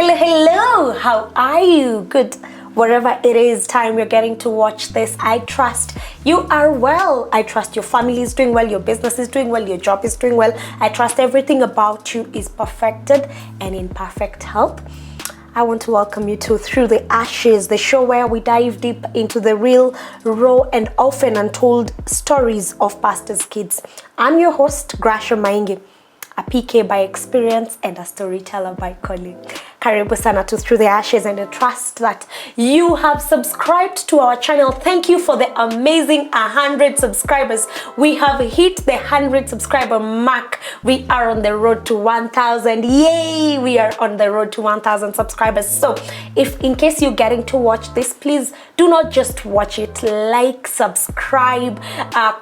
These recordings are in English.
Hello, hello, how are you? Good. Wherever it is time you're getting to watch this, I trust you are well. I trust your family is doing well, your business is doing well, your job is doing well. I trust everything about you is perfected and in perfect health. I want to welcome you to Through the Ashes, the show where we dive deep into the real, raw, and often untold stories of pastors' kids. I'm your host, Grasher, a PK by experience and a storyteller by calling. Karibu sana to Through the Ashes, and I trust that you have subscribed to our channel. Thank you for the amazing 100 subscribers. We have hit the 100 subscriber mark. We are on the road to 1,000. Yay! We are on the road to 1,000 subscribers. So if in case you're getting to watch this, please do not just watch it. Like, subscribe,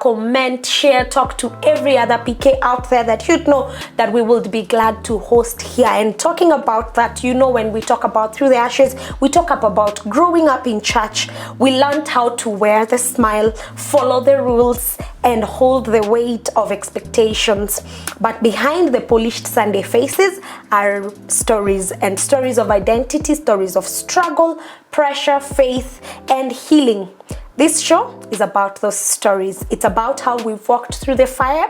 comment, share, talk to every other PK out there that you know that we will be glad to host here. And talking about that, you know, when we talk about Through the Ashes, we talk about growing up in church. We learned how to wear the smile, follow the rules, and hold the weight of expectations. But behind the polished Sunday faces are stories, and stories of identity, stories of struggle, pressure, faith, and healing. This show is about those stories. It's about how we've walked through the fire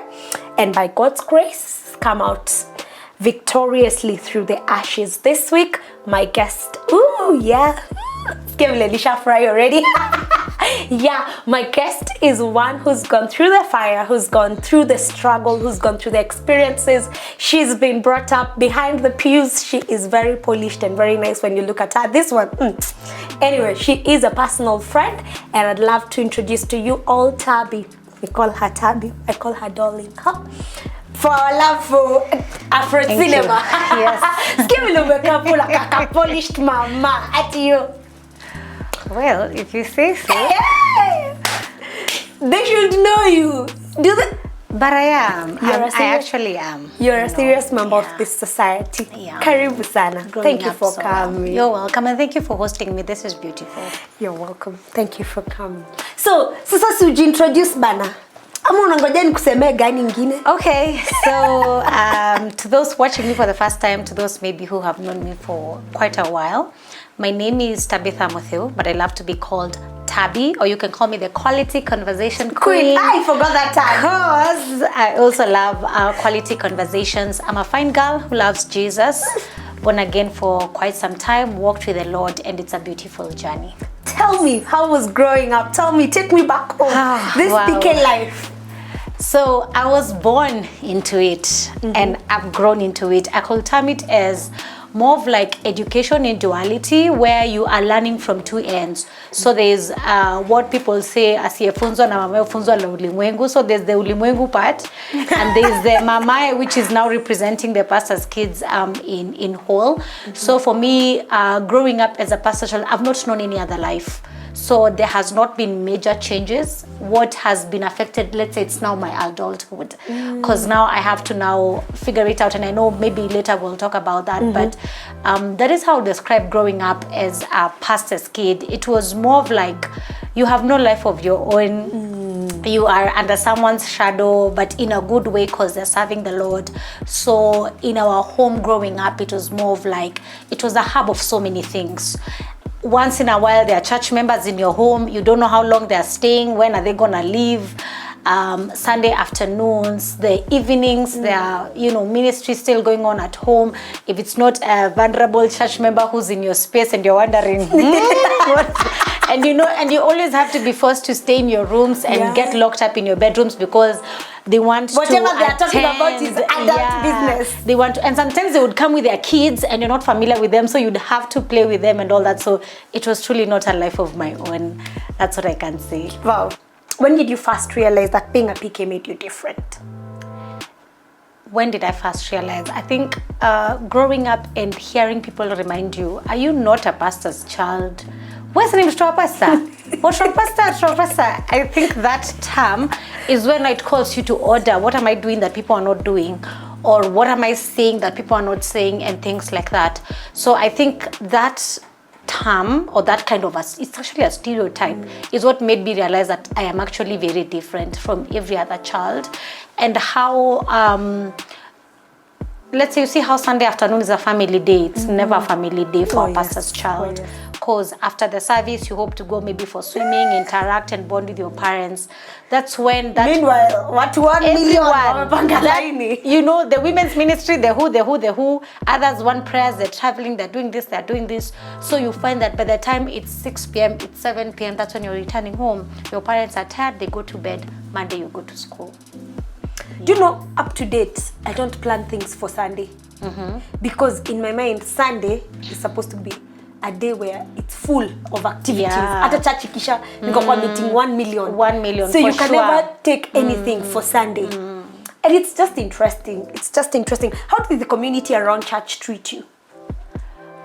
and by God's grace come out victoriously through the ashes. This week, my guest, fry already. Yeah, my guest is one who's gone through the fire, who's gone through the struggle, who's gone through the experiences. She's been brought up behind the pews. She is very polished and very nice when you look at her. This one, Anyway, she is a personal friend, and I'd love to introduce to you all Tabby. We call her Tabby. I call her darling. Huh? For our love for Afro cinema. Yes. Give me a polished mama at you. Well, if you say so. Yeah. They should know you. Do they? But I am. I actually am. You're a serious member of this society. Yeah. Karibu sana. Thank you for coming. You're welcome, and thank you for hosting me. This is beautiful. You're welcome. Thank you for coming. So, sasa suji introduce bana. Okay, so to those watching me for the first time, to those maybe who have known me for quite a while, my name is Tabby Mutheu, but I love to be called Tabby, or you can call me the Quality Conversation Queen. I forgot that time. Because I also love quality conversations. I'm a fine girl who loves Jesus, born again for quite some time, walked with the Lord, and it's a beautiful journey. Tell me, how was growing up? Tell me, take me back home. This PK life. So I was born into it, and I've grown into it. I could term it as more of like education in duality, where you are learning from two ends. So there's what people say asiyefunzwa na mamaye ufunzwa la ulimwengu. So there's the ulimwengu part, and there's the mamaye, which is now representing the pastors' kids in whole. So for me, growing up as a pastor child, I've not known any other life. So there has not been major changes. What has been affected, let's say it's now my adulthood, because now I have to now figure it out, and I know maybe later we'll talk about that, but that is how I describe growing up as a pastor's kid. It was more of like, you have no life of your own. You are under someone's shadow, but in a good way, because they're serving the Lord. So in our home growing up, it was more of like, it was a hub of so many things. Once in a while, there are church members in your home. You don't know how long they're staying. When are they gonna leave? Sunday afternoons, the evenings, there are, ministry still going on at home. If it's not a vulnerable church member who's in your space and you're wondering, and you always have to be forced to stay in your rooms and get locked up in your bedrooms because they want whatever to they are talking about is adult business. They want to, and sometimes they would come with their kids and you're not familiar with them, so you'd have to play with them and all that. So it was truly not a life of my own. That's what I can say. Wow. When did you first realize that being a PK made you different? When did I first realize? I think growing up and hearing people remind you, are you not a pastor's child? What's the name of pastor? What's pastor? I think that term is when it calls you to order. What am I doing that people are not doing? Or what am I saying that people are not saying, and things like that. So I think that term, or that kind of it's actually a stereotype, is what made me realize that I am actually very different from every other child, and how let's say you see how Sunday afternoon is a family day. It's never a family day for a pastor's child. yes. Because after the service, you hope to go maybe for swimming, interact and bond with your parents. That's when that... Meanwhile, what 1 million wamepanga laini. You know, the women's ministry, the who. Others want prayers, they're traveling, they're doing this. So you find that by the time it's 6 p.m., it's 7 p.m., that's when you're returning home. Your parents are tired, they go to bed. Monday, you go to school. Do you know, up to date, I don't plan things for Sunday. Because in my mind, Sunday is supposed to be a day where it's full of activities. At a church ikisha, niko kwa meeting 1 million. 1 million, so you for can sure. never take anything for Sunday. And it's just interesting. It's just interesting. How did the community around church treat you?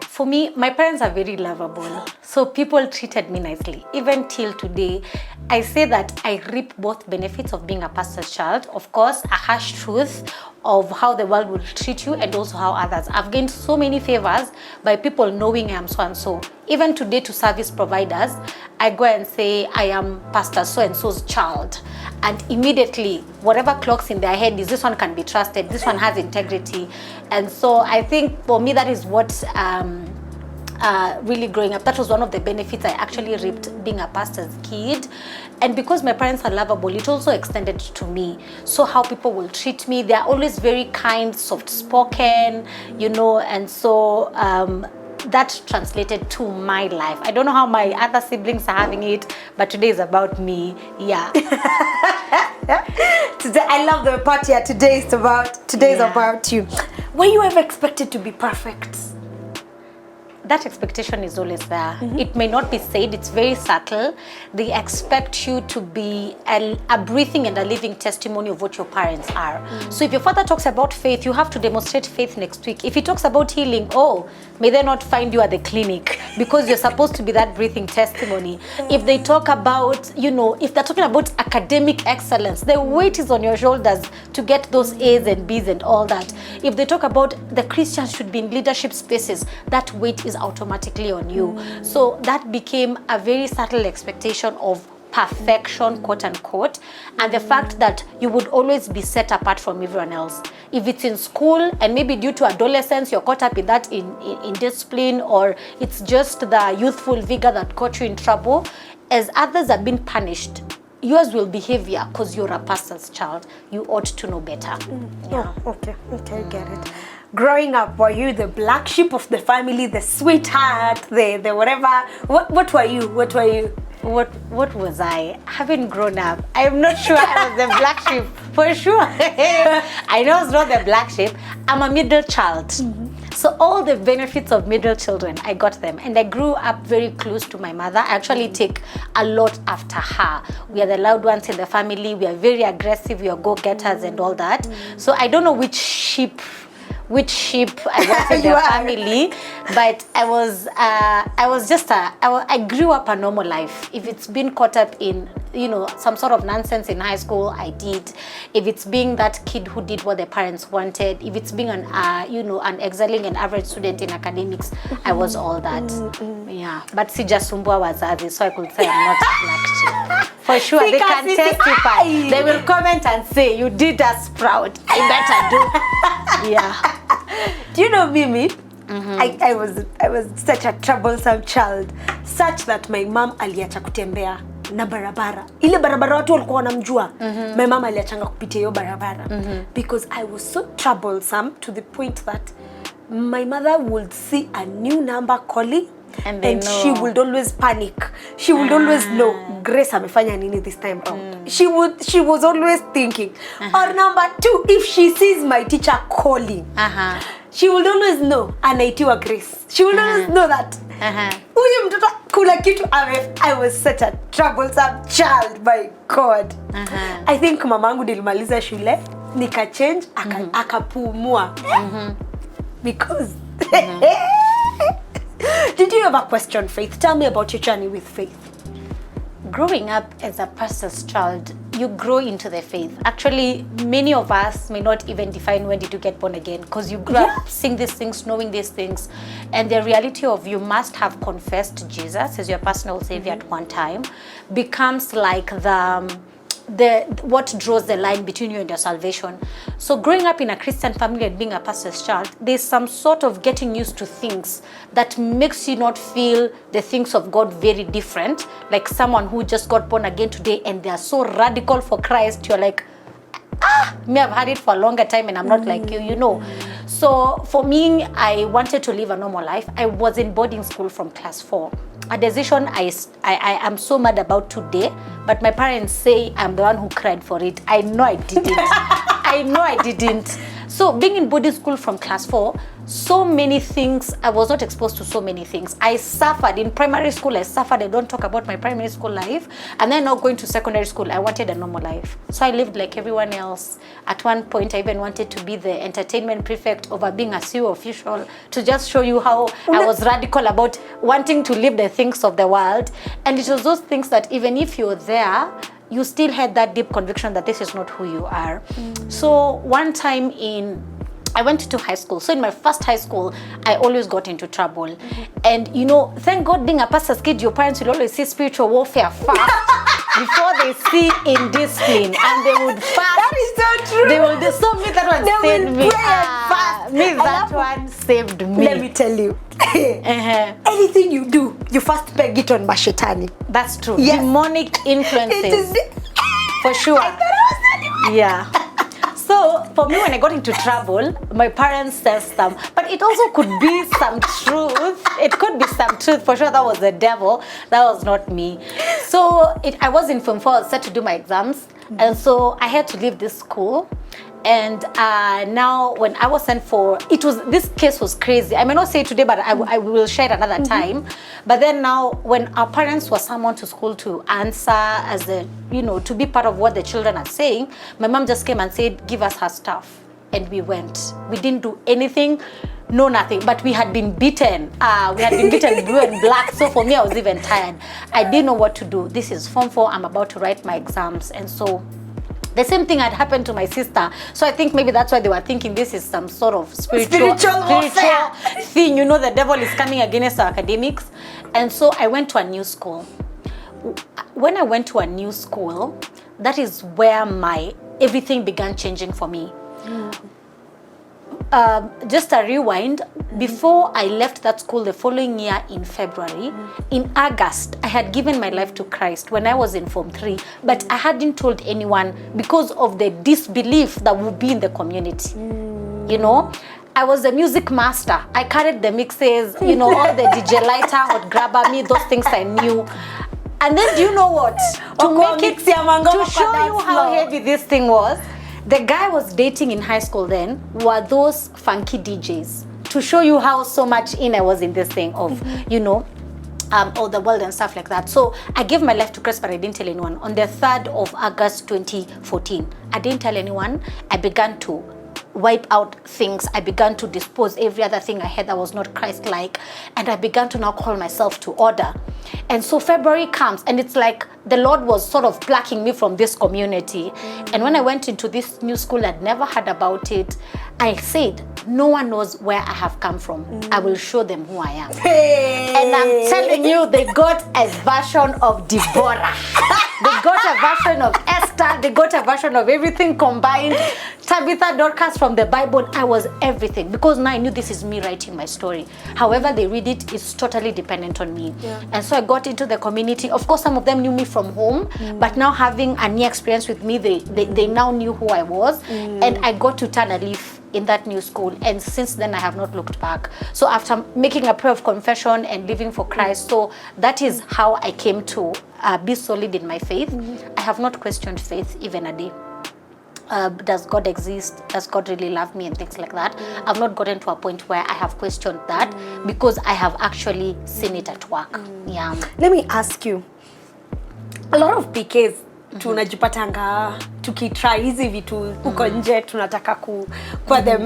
For me, my parents are very lovable. So people treated me nicely. Even till today, I say that I reap both benefits of being a pastor's child. Of course, a harsh truth of how the world will treat you and also how others. I've gained so many favors by people knowing I am so and so. Even today to service providers, I go and say I am Pastor so and so's child. And immediately, whatever clocks in their head is this one can be trusted, this one has integrity. And so I think for me that is what really growing up, that was one of the benefits I actually reaped being a pastor's kid. And because my parents are lovable, it also extended to me. So how people will treat me, they're always very kind, soft-spoken, you know, and so that translated to my life. I don't know how my other siblings are having it, but today is about me. Yeah. Today, I love the part here. Today is about you. Were you ever expected to be perfect? That expectation is always there. It may not be said, it's very subtle. They expect you to be a breathing and a living testimony of what your parents are. So if your father talks about faith, you have to demonstrate faith next week. If he talks about healing, may they not find you at the clinic because you're supposed to be that breathing testimony. If they talk about, you know, if they're talking about academic excellence, the weight is on your shoulders to get those A's and B's and all that. If they talk about the Christians should be in leadership spaces, that weight is automatically on you. So that became a very subtle expectation of perfection, quote unquote, and the fact that you would always be set apart from everyone else. If it's in school and maybe due to adolescence you're caught up in that in discipline, or it's just the youthful vigor that got you in trouble, as others have been punished, yours will be heavier because you're a pastor's child. You ought to know better. Yeah. Okay, get it. Growing up, were you the black sheep of the family, the sweetheart, the whatever? What were you? What was I? Having grown up, I'm not sure I was the black sheep, for sure. I know I was not the black sheep. I'm a middle child. So all the benefits of middle children, I got them. And I grew up very close to my mother. I actually take a lot after her. We are the loud ones in the family. We are very aggressive. We are go-getters and all that. So I don't know which sheep I was in the family, but I grew up a normal life. If it's been caught up in, you know, some sort of nonsense in high school, I did. If it's being that kid who did what the parents wanted, if it's being an excelling and average student in academics, I was all that. Yeah, but sijasumbua wazazi, so I could say I'm not a black sheep. For sure, they can testify. They will comment and say, you did us proud. I better do. Yeah. Do you know Mimi? I was such a troublesome child, such that my mom aliacha kutembea na barabara. Ile barabara watu walikuwa wanamjua. My mom aliachanga kupitia hiyo barabara because I was so troublesome to the point that my mother would see a new number calling. And she would always panic. She would always know Grace amefanya nini this time around. She was always thinking. Or number two, if she sees my teacher calling, she would always know anaitiwa Grace. She would always know that. Huyu mtoto kuna kitu I was such a troublesome child, my God. I think mamangu nilimaliza shule, nika change akapumua. Because did you ever question faith? Tell me about your journey with faith. Growing up as a pastor's child, you grow into the faith. Actually, many of us may not even define when did you get born again, because you grew up seeing these things, knowing these things, and the reality of you must have confessed Jesus as your personal savior at one time becomes like what draws the line between you and your salvation. So growing up in a Christian family and being a pastor's child, there's some sort of getting used to things that makes you not feel the things of God very different. Like someone who just got born again today and they are so radical for Christ, you're like, me, I've had it for a longer time and I'm not like you, you know. So for me, I wanted to live a normal life. I was in boarding school from class 4. A decision I am so mad about today, but my parents say I'm the one who cried for it. I know I didn't. I know I didn't. So being in boarding school from class 4, so many things, I was not exposed to so many things. I suffered in primary school. I suffered. I don't talk about my primary school life. And then now going to secondary school, I wanted a normal life. So I lived like everyone else. At one point, I even wanted to be the entertainment prefect over being a CEO official, to just show you how I was radical about wanting to live the things of the world. And it was those things that even if you're there, you still had that deep conviction that this is not who you are. So one time I went to high school. So in my first high school, I always got into trouble. And you know, thank God being a pastor's kid, your parents will always see spiritual warfare first before they see indiscipline. And they would fast. That is so true. They will do so me that one They saved will me. pray and fast. Me that one saved me. Let me tell you. Anything you do, you first peg it on Mashetani. That's true. Yes. Demonic influences. It is For sure. I thought I was Yeah. So for me, when I got into trouble, my parents said some, but it also could be some truth. It could be some truth. For sure, that was the devil. That was not me. So I was in Form 4, I was set to do my exams. And so I had to leave this school. And now when I was sent for, this case was crazy. I may not say it today, but I will share it another time. But then now when our parents were summoned to school to answer as to be part of what the children are saying, my mom just came and said, give us her stuff. And we went. We didn't do anything, no nothing, but we had been beaten. We had been beaten blue and black. So for me, I was even tired. I didn't know what to do. This is Form 4, I'm about to write my exams. And so the same thing had happened to my sister. So I think maybe that's why they were thinking this is some sort of spiritual thing. You know, the devil is coming against our academics. And so I went to a new school. When I went to a new school, that is where everything began changing for me. Just a rewind, before I left that school the following year in February, in August, I had given my life to Christ when I was in Form 3, but I hadn't told anyone because of the disbelief that would be in the community. You know, I was a music master. I carried the mixes, all the DJ lighter, hot grabber me, those things I knew. And then do you know what? To show you how heavy this thing was, the guy I was dating in high school then were those funky DJs. To show you how so much in I was in this thing of, all the world and stuff like that. So I gave my life to Christ, but I didn't tell anyone. On the 3rd of August 2014, I didn't tell anyone. I began to wipe out things. I began to dispose every other thing I had that was not Christ-like. And I began to now call myself to order. And so February comes and it's like the Lord was sort of plucking me from this community. And when I went into this new school, I'd never heard about it. I said, no one knows where I have come from. I will show them who I am. And I'm telling you, they got a version of Deborah. They got a version of Esther. They got a version of everything combined. Tabitha, Dorcas from the Bible. I was everything because now I knew this is me writing my story. However they read it, it's totally dependent on me. And so I got into the community. Of course, some of them knew me from home, but now having a new experience with me, they now knew who I was. And I got to turn a leaf in that new school, and since then I have not looked back. So after making a prayer of confession and living for Christ, so that is how I came to be solid in my faith. I have not questioned faith even a day. Does God exist? Does God really love me? And things like that. I've not gotten to a point where I have questioned that because I have actually seen it at work. Yeah. Let me ask you, a lot of PKs tunajipatanga tukitry hizi vitu huko nje tunataka kwa the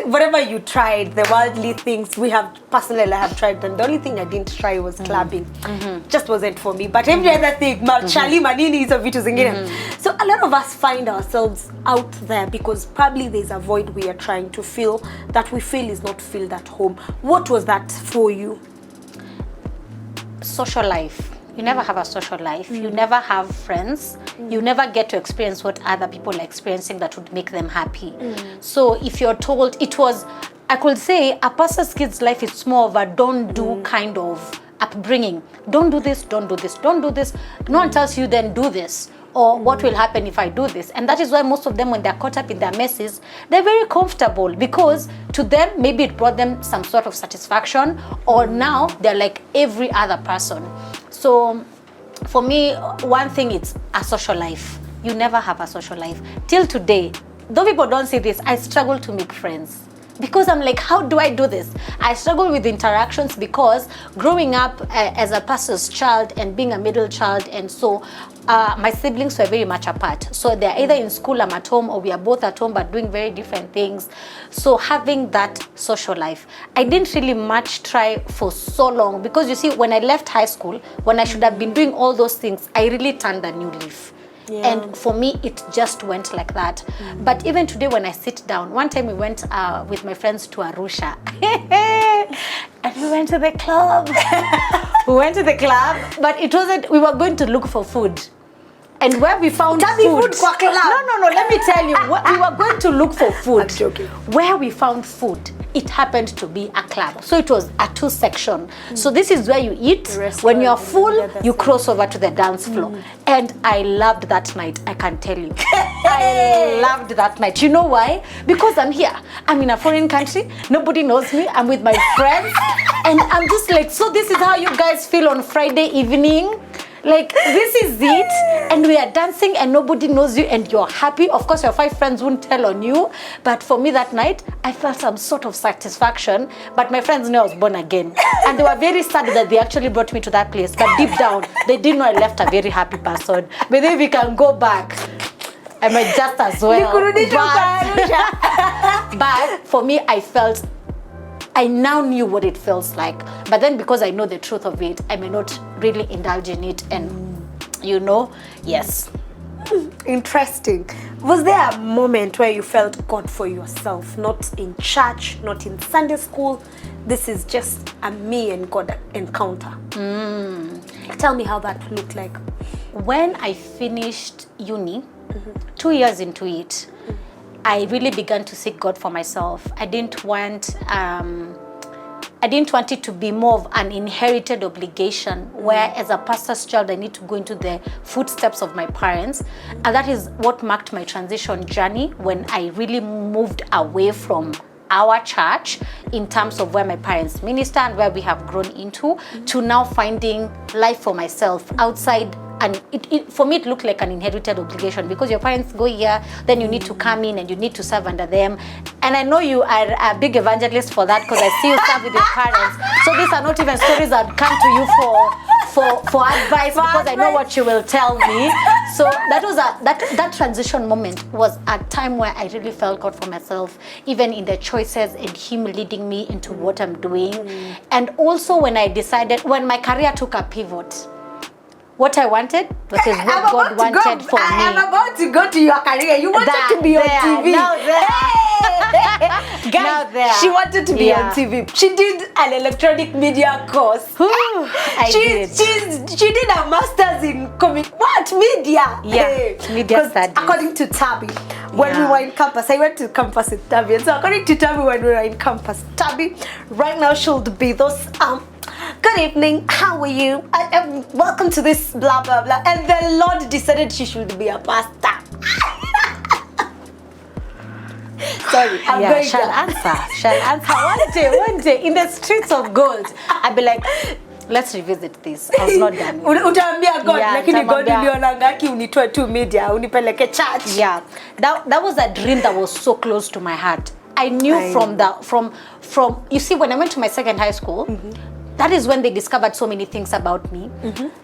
whatever you tried, the worldly things I have tried them. The only thing I didn't try was clubbing. Just wasn't for me, but every other thing marchali manini hizo vitu zingine. So a lot of us find ourselves out there because probably there's a void we are trying to fill that we feel is not filled at home. What was that for you? Social life. You never have a social life. You never have friends. you never get to experience what other people are experiencing that would make them happy. So if you're told, it was, I could say, a pastor's kid's life is more of a don't do kind of upbringing. Don't do this, don't do this, don't do this. No one tells you then do this, or what will happen if I do this. And that is why most of them, when they're caught up in their messes, they're very comfortable, because to them, maybe it brought them some sort of satisfaction, or now they're like every other person. So for me, one thing, it's a social life. You never have a social life. Till today, though people don't see this, I struggle to make friends. Because I'm like, how do I do this? I struggle with interactions because growing up as a pastor's child and being a middle child, and so my siblings were very much apart. So they're either in school, I'm at home, or we are both at home but doing very different things. So having that social life, I didn't really much try for so long, because you see, when I left high school, when I should have been doing all those things, I really turned a new leaf. Yeah. And for me, it just went like that. But even today, when I sit down, one time we went with my friends to Arusha. And we went to the club. We went to the club, but it wasn't, we were going to look for food. And where we found food. No, let me tell you, we were going to look for food. I'm joking. Where we found food, it happened to be a club. So it was a 2-section. So this is where you eat. When you're full, you cross over to the dance floor. And I loved that night, I can tell you. I loved that night. You know why? Because I'm here. I'm in a foreign country. Nobody knows me. I'm with my friends. And I'm just like, so this is how you guys feel on Friday evening? Like, this is it, and we are dancing and nobody knows you and you're happy. Of course, your 5 friends won't tell on you, but for me that night, I felt some sort of satisfaction, but my friends knew I was born again. And they were very sad that they actually brought me to that place, but deep down, they didn't know I left a very happy person. But then we can go back, I might just as well. But for me, I now knew what it feels like. But then because I know the truth of it, I may not really indulge in it. And, yes. Interesting. Was there a moment where you felt God for yourself? Not in church, not in Sunday school. This is just a me and God encounter. Tell me how that looked like. When I finished uni, 2 years into it, I really began to seek God for myself. I didn't want it to be more of an inherited obligation where as a pastor's child I need to go into the footsteps of my parents. And that is what marked my transition journey when I really moved away from our church in terms of where my parents minister and where we have grown into, to now finding life for myself outside. And for me, it looked like an inherited obligation, because your parents go here, then you need to come in and you need to serve under them. And I know you are a big evangelist for that, because I see you serve with your parents. So these are not even stories I'd come to you for advice, because I know what you will tell me. So that was that transition moment was a time where I really felt God for myself, even in the choices and Him leading me into what I'm doing. And also when my career took a pivot, what I wanted was what God wanted for me. I am about to go to your career. You wanted to be on TV. Now there. Guys, she wanted to be on TV. She did an electronic media course. She did a master's in media. Yeah, media studies. According to Tabby, when we were in campus, I went to campus with Tabby. And so according to Tabby, when we were in campus, Tabby, right now should be those good evening, how are you? Welcome to this blah blah blah. And the Lord decided she should be a pastor. Sorry, I'm going shall answer. One day, in the streets of gold, I'll be like, let's revisit this. I was not done. Utaambia God, lakini God ulionangaki unitoe tu media, unipeleke church. Yeah, that was a dream that was so close to my heart. I knew from you see, when I went to my second high school, that is when they discovered so many things about me.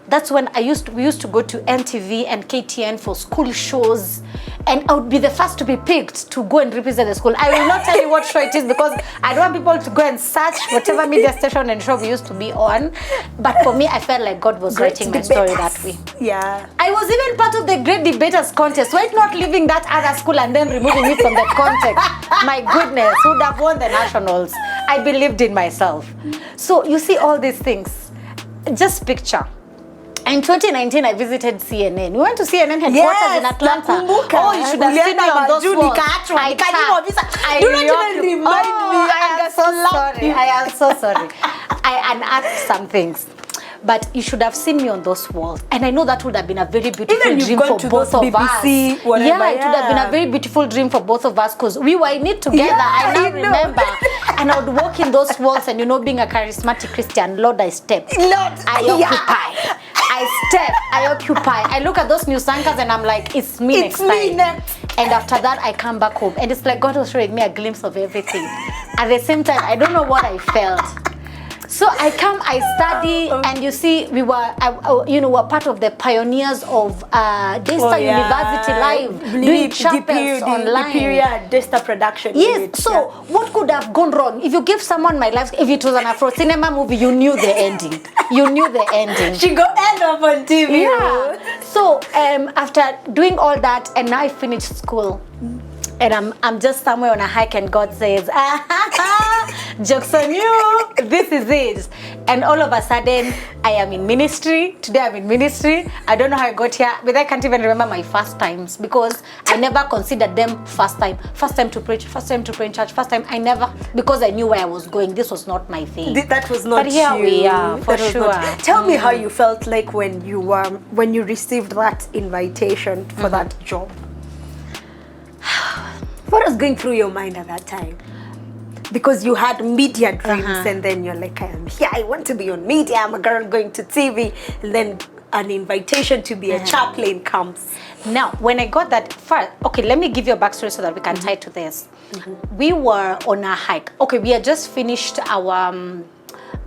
That's when we used to go to NTV and KTN for school shows, and I would be the first to be picked to go and represent the school. I will not tell you what show it is, because I don't want people to go and search whatever media station and show we used to be on. But for me, I felt like God was writing my story that way. Yeah. I was even part of the Great Debaters contest. Why not leaving that other school and then removing me from the context? My goodness, who would have won the nationals? I believed in myself. So you see all these things. Just picture In 2019, I visited CNN. We went to CNN headquarters in Atlanta. nakumbuka. Oh, you should have seen me on those walls. I Do not even remind me. I am so sorry. I am so sorry. I unearthed some things. But you should have seen me on those walls. And I know that would have been a very beautiful dream for both of BBC, us. Whatever, yeah, it would have been a very beautiful dream for both of us because we were in it together. Yeah, I now I know. remember. And I would walk in those walls and, you know, being a charismatic Christian, Lord, I step. Lord, I occupy. I step, I occupy. I look at those news anchors and I'm like, it's me next time. And after that, I come back home. And it's like God was showing me a glimpse of everything. At the same time, I don't know what I felt. So I come, I study, and you see, we were, we're part of the pioneers of Daystar University Live, doing chapels online. The period Daystar production. Yes, unit, so what could have gone wrong? If you give someone my life, if it was an Afro cinema movie, you knew the ending. You knew the ending. She go end up on TV. Yeah. So after doing all that, and now I finished school. And I'm just somewhere on a hike and God says, joke's on you, this is it. And all of a sudden, I am in ministry. Today I'm in ministry. I don't know how I got here, but I can't even remember my first times because I never considered them first time. First time to preach, first time to pray in church, first time I never, because I knew where I was going. This was not my thing. That was not but here you. we are, for sure. Tell me how you felt like when you received that invitation for that job. What was going through your mind at that time? Because you had media dreams and then you're like, I am here, I want to be on media, I'm a girl going to TV, and then an invitation to be a chaplain comes. Now, when I got that first, okay, let me give you a backstory so that we can tie to this. We were on a hike. Okay, we had just finished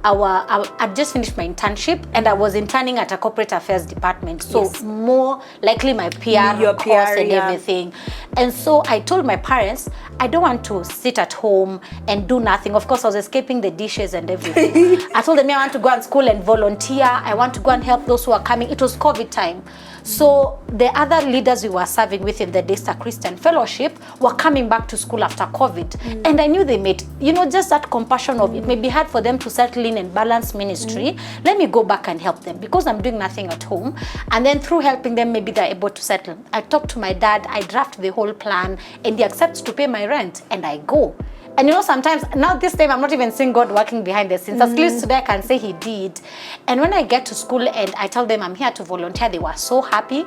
I just finished my internship and I was interning at a corporate affairs department. So more likely my PR course and everything. And so I told my parents, I don't want to sit at home and do nothing. Of course, I was escaping the dishes and everything. I told them I want to go to school and volunteer. I want to go and help those who are coming. It was COVID time. So the other leaders we were serving with in the Daystar Christian Fellowship were coming back to school after COVID. And I knew they made, just that compassion of it may be hard for them to settle in and balance ministry. Let me go back and help them because I'm doing nothing at home. And then through helping them, maybe they're able to settle. I talked to my dad, I draft the whole plan and he accepts to pay my rent and I go. And sometimes, now this time, I'm not even seeing God working behind the scenes. At least today I can say he did. And when I get to school and I tell them I'm here to volunteer, they were so happy.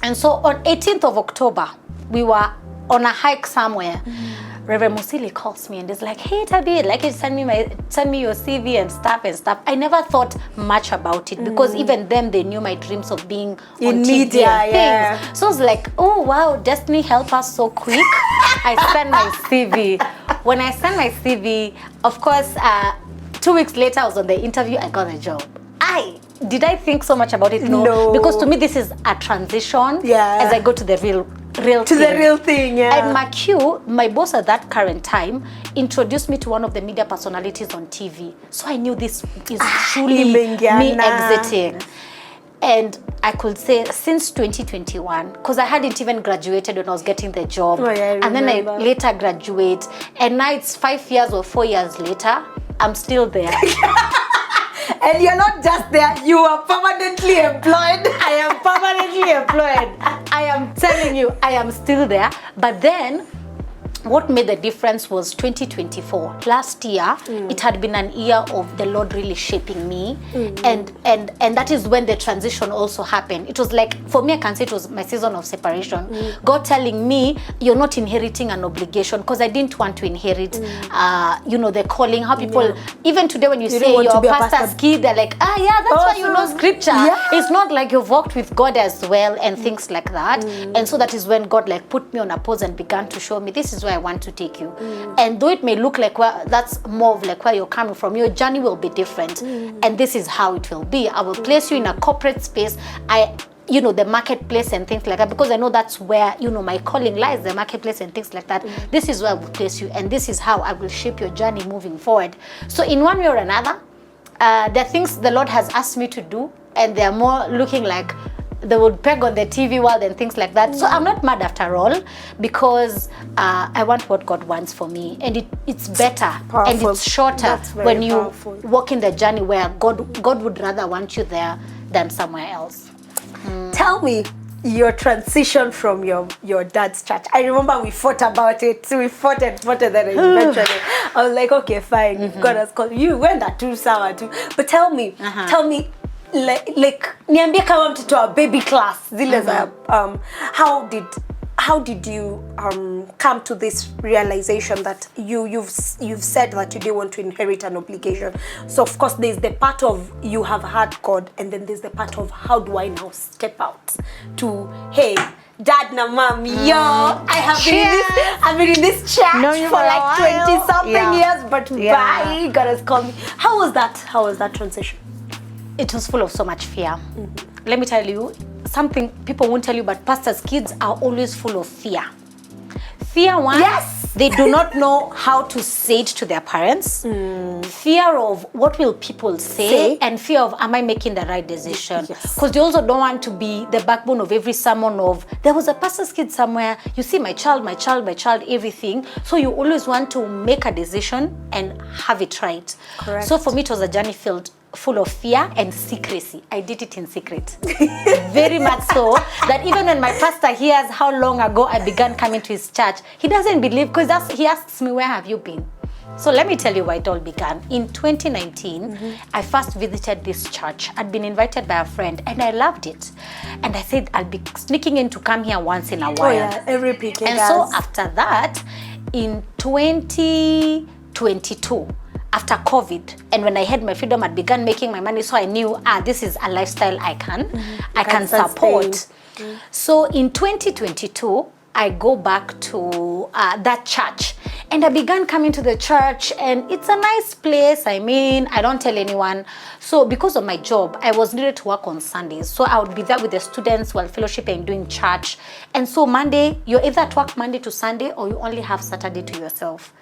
And so on 18th of October, we were on a hike somewhere. Reverend Musili calls me and is like, hey Tabby, I'd like you to send me your CV and stuff. I never thought much about it because even them, they knew my dreams of being in on media TV and things. So I was like, oh wow, destiny helped us so quick. I sent my CV. When I sent my CV, of course, 2 weeks later I was on the interview, I got the job. Did I think so much about it? No. Because to me this is a transition as I go to the real thing. And McHugh, my boss at that current time, introduced me to one of the media personalities on TV. So I knew this is truly me exiting. And I could say since 2021, because I hadn't even graduated when I was getting the job. And then I later graduate. And now it's 5 years or 4 years later, I'm still there. And you're not just there, you are permanently employed. I am permanently employed. I am telling you, I am still there. But then, what made the difference was 2024. Last year, it had been an year of the Lord really shaping me. And that is when the transition also happened. It was like, for me, I can say it was my season of separation. God telling me, you're not inheriting an obligation, because I didn't want to inherit, the calling, how people, even today when you say you're a pastor's kid, they're like, that's why you know scripture. It's not like you've walked with God as well and things like that. And so that is when God put me on a pause and began to show me, this is where I want to take you. And though it may look like that's more of where you're coming from, your journey will be different. And this is how it will be. I will place you in a corporate space. The marketplace and things like that, because I know that's where, my calling lies, the marketplace and things like that. This is where I will place you, and this is how I will shape your journey moving forward. So in one way or another, there are things the Lord has asked me to do, and they're more looking like they would peg on the TV world and things like that. So I'm not mad after all, because I want what God wants for me, and it's better and it's shorter when you walk in the journey where God would rather want you there than somewhere else. Tell me your transition from your dad's church. I remember we fought about it. We fought and then eventually I was like, okay, fine. God has called you. Went that too sour too. But tell me, like niambie kama mtoto wa baby class zile za how did you come to this realization that you've said that you didn't want to inherit an obligation? So of course there's the part of you have had God, and then there's the part of how do I now step out to, hey, dad na mom, yo, I've been in this church for like 20 something years, but bye, God has called me. How was that transition? It was full of so much fear. Let me tell you something people won't tell you, but pastors' kids are always full of fear. Fear one, they do not know how to say it to their parents. Fear of what will people say, and fear of am I making the right decision? Because they also don't want to be the backbone of every sermon of there was a pastor's kid somewhere, you see my child, everything. So you always want to make a decision and have it right. Correct. So for me it was a journey full of fear and secrecy. I did it in secret. Very much so that even when my pastor hears how long ago I began coming to his church, he doesn't believe, because he asks me, where have you been? So let me tell you where it all began. In 2019, I first visited this church. I'd been invited by a friend and I loved it. And I said, I'll be sneaking in to come here once in a while. Oh yeah, every PK And does. so after that, in 2022, after COVID, and when I had my freedom, I began making my money, so I knew, this is a lifestyle I can support. So in 2022, I go back to that church, and I began coming to the church, and it's a nice place. I mean, I don't tell anyone. So because of my job, I was needed to work on Sundays. So I would be there with the students while fellowshipping and doing church. And so Monday, you're either at work Monday to Sunday, or you only have Saturday to yourself.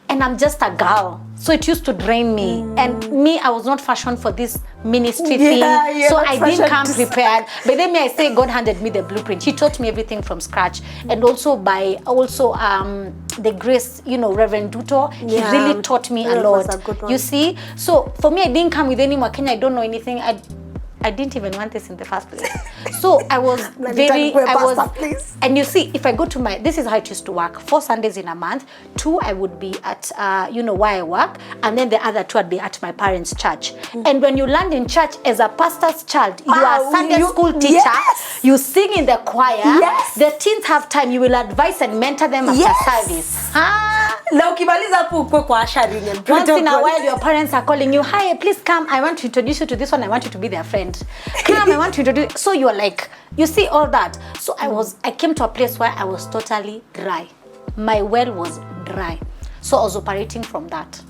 And I'm just a girl, so it used to drain me. And me, I was not fashioned for this ministry thing, so I didn't come prepared. But then I say God handed me the blueprint. He taught me everything from scratch, and also by the grace, Reverend Duto, he really taught me a lot. You see, so for me, I didn't come with any Kenya. I don't know anything. I didn't even want this in the first place. So I was and you see, if I go to this is how it used to work. 4 Sundays in a month, 2 I would be at, where I work, and then the other 2 I'd be at my parents' church. And when you land in church as a pastor's child, you are a Sunday school teacher, you sing in the choir, the teens have time, you will advise and mentor them after service. Once in a while, your parents are calling you, hi, please come, I want to introduce you to this one, I want you to be their friend. Come, I want to introduce. So you're like, you see all that. So I came to a place where I was totally dry. My well was dry. So I was operating from that.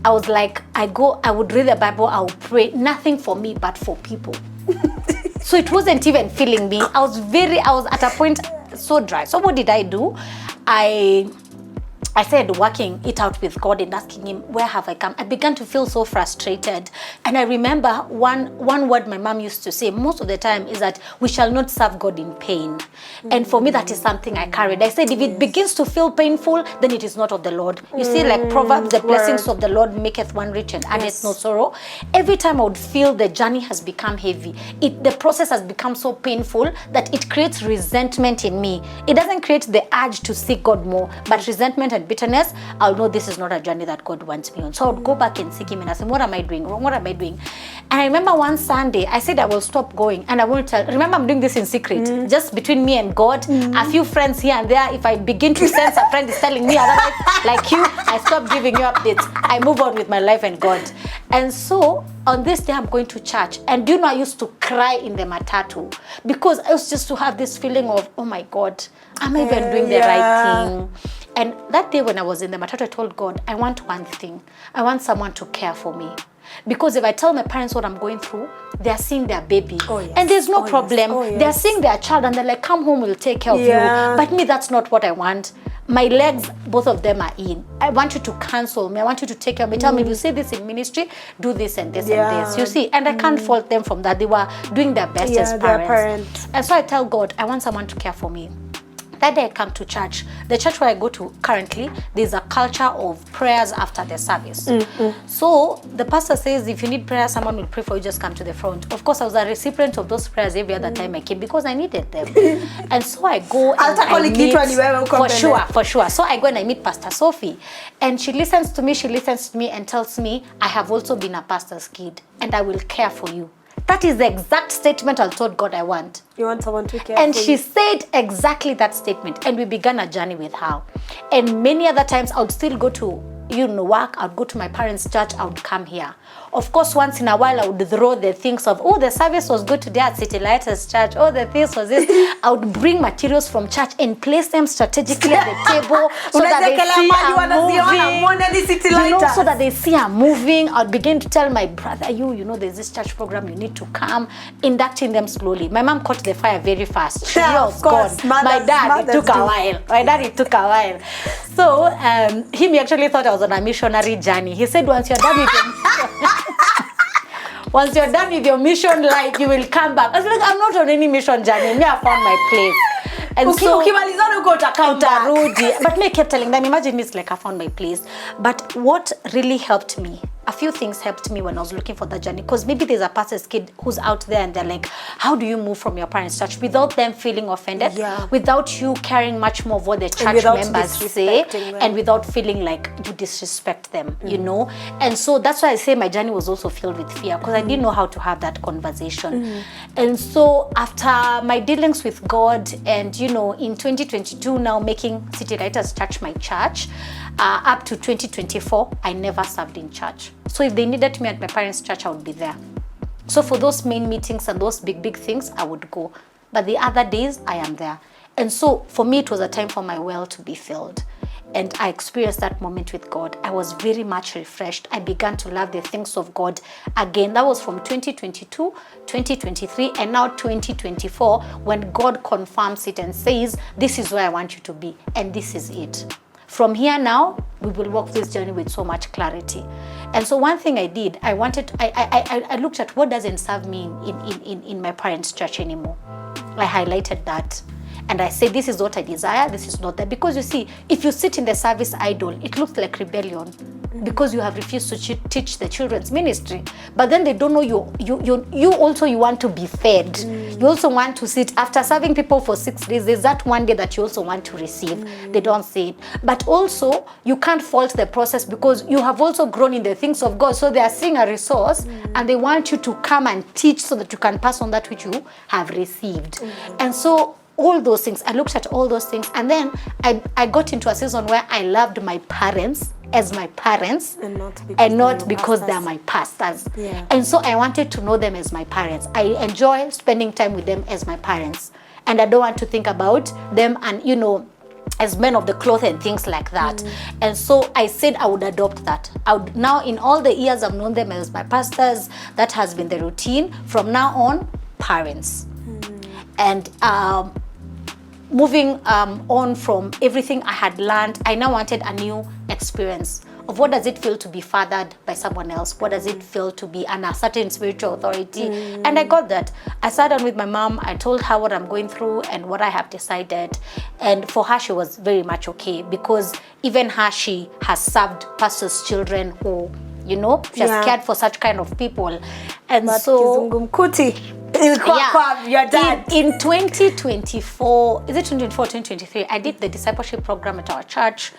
I was like, I would read the Bible, I would pray, nothing for me but for people. So it wasn't even feeling me. I was at a point so dry. So what did I do? I started working it out with God and asking him, where have I come? I began to feel so frustrated. And I remember one word my mom used to say most of the time is that we shall not serve God in pain. And for me, that is something I carried. I said, if it begins to feel painful, then it is not of the Lord. You see, like Proverbs, the blessings of the Lord maketh one rich and addeth no sorrow. Every time I would feel the journey has become heavy, the process has become so painful that it creates resentment in me. It doesn't create the urge to seek God more, but resentment and bitterness. I'll know this is not a journey that God wants me on. So I would go back and seek him and ask him, what am I doing wrong? What am I doing? And I remember one Sunday, I said I will stop going and I won't tell. Remember, I'm doing this in secret, just between me and God. A few friends here and there. If I begin to sense a friend is telling me otherwise, like you, I stop giving you updates. I move on with my life and God. And so on this day, I'm going to church. And do you know, I used to cry in the matatu because I used just to have this feeling of, oh my God, am I even doing the right thing? And that day when I was in the matatu, I told God, I want one thing. I want someone to care for me. Because if I tell my parents what I'm going through, they're seeing their baby. And there's no problem. They're seeing their child and they're like, come home, we'll take care of you. But me, that's not what I want. My legs, both of them are in. I want you to counsel me. I want you to take care of me. Tell me, if you say this in ministry, do this and this and this. You see, and I can't fault them from that. They were doing their best as parents. And so I tell God, I want someone to care for me. That day I come to church. The church where I go to currently, there's a culture of prayers after the service. So the pastor says, if you need prayer, someone will pray for you, just come to the front. Of course, I was a recipient of those prayers every other time I came because I needed them. And so I go and I meet, for sure. So I go and I meet Pastor Sophie. And she listens to me and tells me, I have also been a pastor's kid and I will care for you. That is the exact statement I told God I want. You want someone to care and for she you. said exactly that statement. And we began a journey with her. And many other times I would still go to work. I would go to my parents' church. I would come here. Of course, once in a while, I would throw the things of, oh, the service was good today at City Lighters Church. Oh, the things was this. I would bring materials from church and place them strategically at the table so that they see I'm moving. So that they see I'm moving. I would begin to tell my brother, there's this church program, you need to come, inducting them slowly. My mom caught the fire very fast. She was gone. My dad, it took a while. So he actually thought I was on a missionary journey. He said, once you're done with your mission life, you will come back. I was like, I'm not on any mission journey. Me, I found my place. And but me, I kept telling them, imagine it's like I found my place. But what really helped me, a few things helped me when I was looking for that journey, because maybe there's a pastor's kid who's out there and they're like, how do you move from your parents' church without them feeling offended, without you caring much more of what the church members say, and without feeling like you disrespect them, And so that's why I say my journey was also filled with fear, because I didn't know how to have that conversation. And so after my dealings with God and, in 2022 now making City Lighters Church my church, up to 2024, I never served in church. So if they needed me at my parents' church, I would be there. So for those main meetings and those big things, I would go. But the other days, I am there. And so for me, it was a time for my well to be filled. And I experienced that moment with God. I was very much refreshed. I began to love the things of God again. That was from 2022, 2023, and now 2024, when God confirms it and says, this is where I want you to be, and this is it. From here now, we will walk this journey with so much clarity. And so one thing I did, I looked at what doesn't serve me in my parents' church anymore. I highlighted that. And I said, this is what I desire, this is not that. Because you see, if you sit in the service idle, it looks like rebellion. Because you have refused to teach the children's ministry. But then they don't know you also you want to be fed. You also want to sit. After serving people for 6 days, there's that one day that you also want to receive. They don't say it. But also, you can't fault the process because you have also grown in the things of God. So they are seeing a resource and they want you to come and teach so that you can pass on that which you have received. And so all those things, I looked at all those things, and then I got into a season where I loved my parents as my parents and not because they're my pastors. And so I wanted to know them as my parents. I enjoy spending time with them as my parents, and I don't want to think about them and as men of the cloth and things like that. And so I said I would adopt that. Now in all the years I've known them as my pastors, that has been the routine. From now on, parents. And moving on from everything I had learned, I now wanted a new experience of what does it feel to be fathered by someone else? What does it feel to be under a certain spiritual authority? And I got that. I sat down with my mom. I told her what I'm going through and what I have decided. And for her, she was very much okay, because even her, she has served pastors' children who, she has cared for such kind of people. And but so your dad. In 2024, is it 2024, 2023, I did the discipleship program at our church.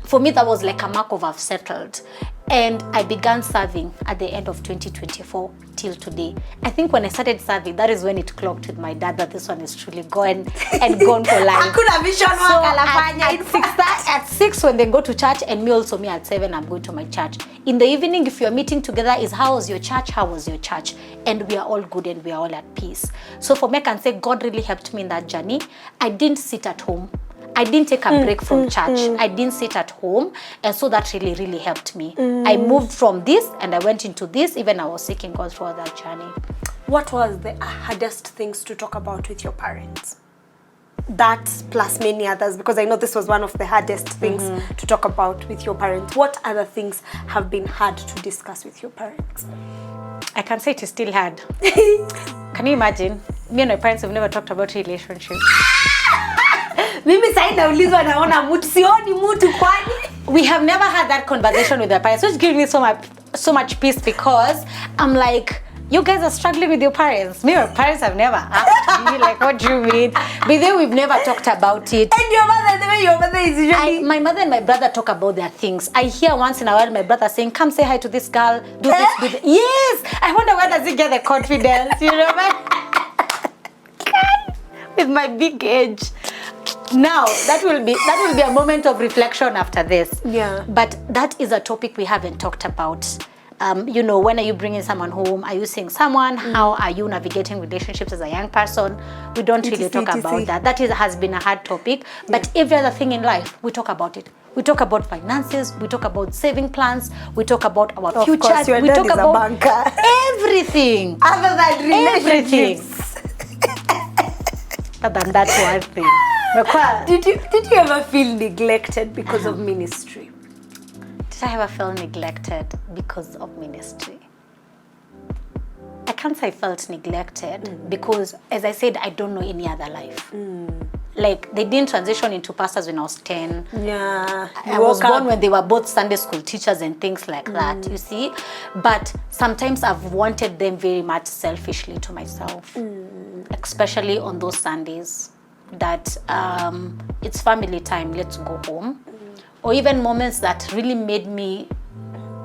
For me, that was like a mark of I've settled. And I began serving at the end of 2024 till today. I think when I started serving, that is when it clocked with my dad that this one is truly gone for life. At 6 when they go to church, and me at 7 I'm going to my church. In the evening, if you're meeting together, is how was your church? How was your church? And we are all good and we are all at peace. So for me, I can say God really helped me in that journey. I didn't sit at home. I didn't take a break from church. I didn't sit at home. And so that really, really helped me. I moved from this and I went into this. Even I was seeking God throughout that journey. What was the hardest things to talk about with your parents? That plus many others, because I know this was one of the hardest things to talk about with your parents. What other things have been hard to discuss with your parents? I can say it is still hard. Can you imagine? Me and my parents have never talked about relationships. Mimi sasa naulizwa naona mtu sioni mtu kwani. We have never had that conversation with our parents, which gives me so much peace, because I'm like, you guys are struggling with your parents. Me, your parents have never asked me, like, what do you mean? But then we've never talked about it. And your mother, the way your mother is usually... My mother and my brother talk about their things. I hear once in a while my brother saying, come say hi to this girl, do this, do this. Yes! I wonder where does he get the confidence, you know, with my big age. Now, that will be a moment of reflection after this. Yeah. But that is a topic we haven't talked about. You know, when are you bringing someone home? Are you seeing someone? How are you navigating relationships as a young person? We don't really talk about that. That has been a hard topic. But every other thing in life, we talk about it. We talk about finances. We talk about saving plans. We talk about our future. Of course, your we dad talk is about a banker. Everything. Other than relationships. Other than that one thing. Did you ever feel neglected because of ministry? Did I ever feel neglected because of ministry? I can't say I felt neglected because, as I said, I don't know any other life. Like, they didn't transition into pastors when I was 10. Yeah. I was born when they were both Sunday school teachers and things like that, you see. But sometimes I've wanted them very much selfishly to myself, especially on those Sundays that it's family time, let's go home. Or even moments that really made me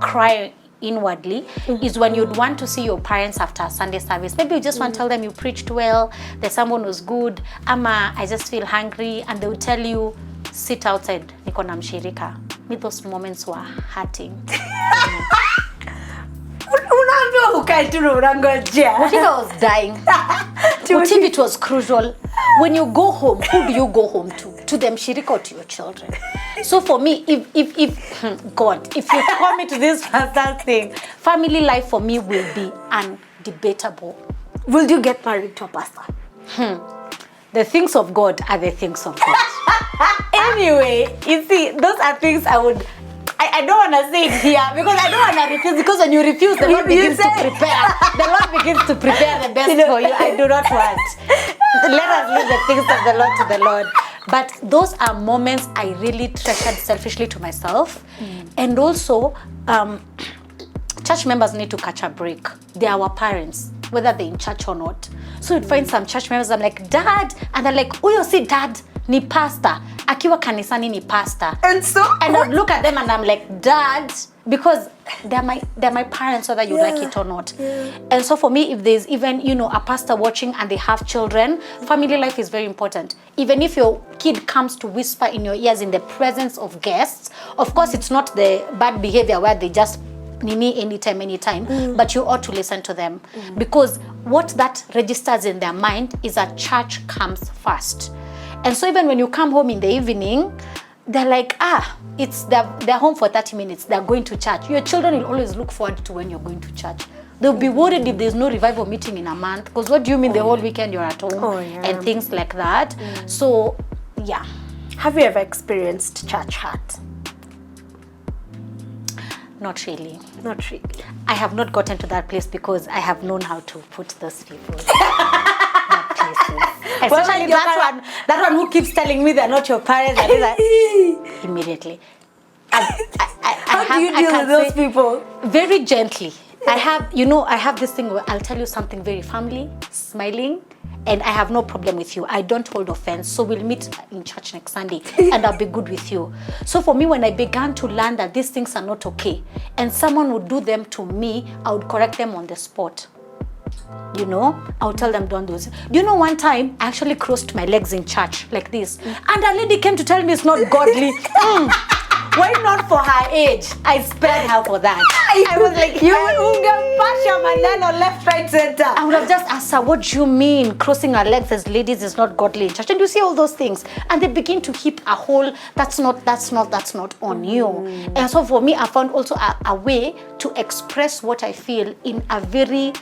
cry inwardly is when you'd want to see your parents after a Sunday service. Maybe you just want to tell them you preached well, that someone was good, ama I just feel hungry, and they would tell you, sit outside, niko na mshirika. Me, those moments were hurting. Unaambiwa ukae tu na unangojea. What if I was dying? What if it was crucial? When you go home, who do you go home to? To the mshirika or to your children? So for me, if God, if you call me to this pastor thing, family life for me will be undebatable. Will you get married to a pastor? The things of God are the things of God. Anyway, you see, those are things I don't want to say it here because I don't want to refuse, because when you refuse, the Lord begins to prepare. The Lord begins to prepare the best for you. I do not want. Let us leave the things of the Lord to the Lord. But those are moments I really treasured selfishly to myself. And also, church members need to catch a break. They are our parents, whether they're in church or not. So you'd find some church members, I'm like, Dad, and they're like, oh, you see, Dad, ni pastor. Akiwa kanisani ni pastor. And so? And I'd look at them and I'm like, Dad, because they're my parents, whether you like it or not. And so for me, if there's even, a pastor watching and they have children, family life is very important. Even if your kid comes to whisper in your ears in the presence of guests, of course, it's not the bad behavior where they just nini anytime, but you ought to listen to them, because what that registers in their mind is that church comes first. And so even when you come home in the evening, they're like, they're home for 30 minutes, they're going to church. Your children will always look forward to when you're going to church. They'll be worried if there's no revival meeting in a month, because what do you mean the whole weekend you're at home and things like that. So, yeah. Have you ever experienced church hurt? Not really. Not really. I have not gotten to that place because I have known how to put those people in that places. Especially that one who keeps telling me they're not your parents. Immediately. How do you deal with those people? Very gently. I have this thing where I'll tell you something very family, smiling, and I have no problem with you. I don't hold offense. So we'll meet in church next Sunday and I'll be good with you. So for me, when I began to learn that these things are not okay and someone would do them to me, I would correct them on the spot. I'll tell them don't do this. Do you know one time I actually crossed my legs in church like this, and a lady came to tell me it's not godly. Why not for her age? I spared her for that. I was like, you would left, right, center. I would have just asked her, what do you mean crossing our legs as ladies is not godly in church? And you see all those things, and they begin to heap a whole that's not on you. And so for me, I found also a way to express what I feel in a very,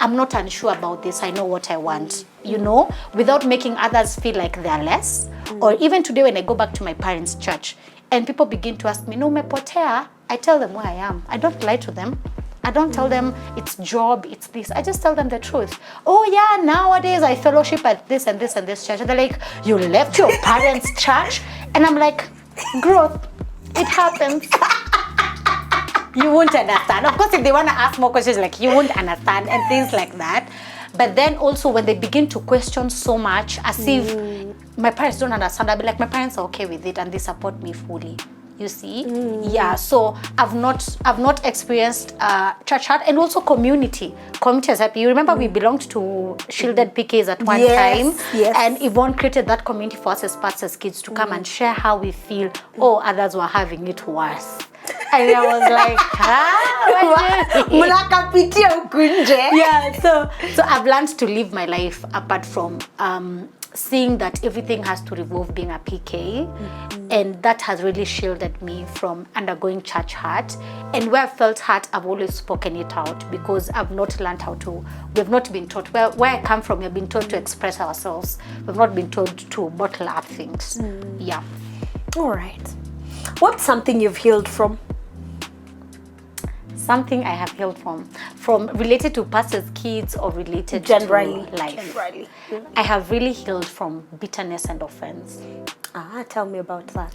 I'm not unsure about this, I know what I want, without making others feel like they're less. Or even today when I go back to my parents' church and people begin to ask me, no, umepotea, I tell them where I am. I don't lie to them. I don't tell them it's job, it's this. I just tell them the truth. Oh yeah, nowadays I fellowship at this and this and this church. And they're like, you left your parents' church? And I'm like, growth, it happens. You won't understand. Of course, if they want to ask more questions, like you won't understand and things like that. But then also when they begin to question so much, as if my parents don't understand, I'll be like, my parents are okay with it and they support me fully. You see? Yeah, so I've not experienced church hurt, and also community. Community is happy. You remember we belonged to Shielded PKs at one time? Yes. And Yvonne created that community for us as pastors' kids to come and share how we feel. Oh, others were having it worse. And I was like, yeah, so I've learned to live my life apart from seeing that everything has to revolve being a PK, and that has really shielded me from undergoing church hurt. And where I felt hurt, I've always spoken it out, because I've not learned how to. We've not been taught. Where I come from, we've been taught to express ourselves. We've not been taught to bottle up things. Yeah. All right. What's something you've healed from? Something I have healed from related to pastors' kids or related Generally. to life. Generally. I have really healed from bitterness and offense. Tell me about that.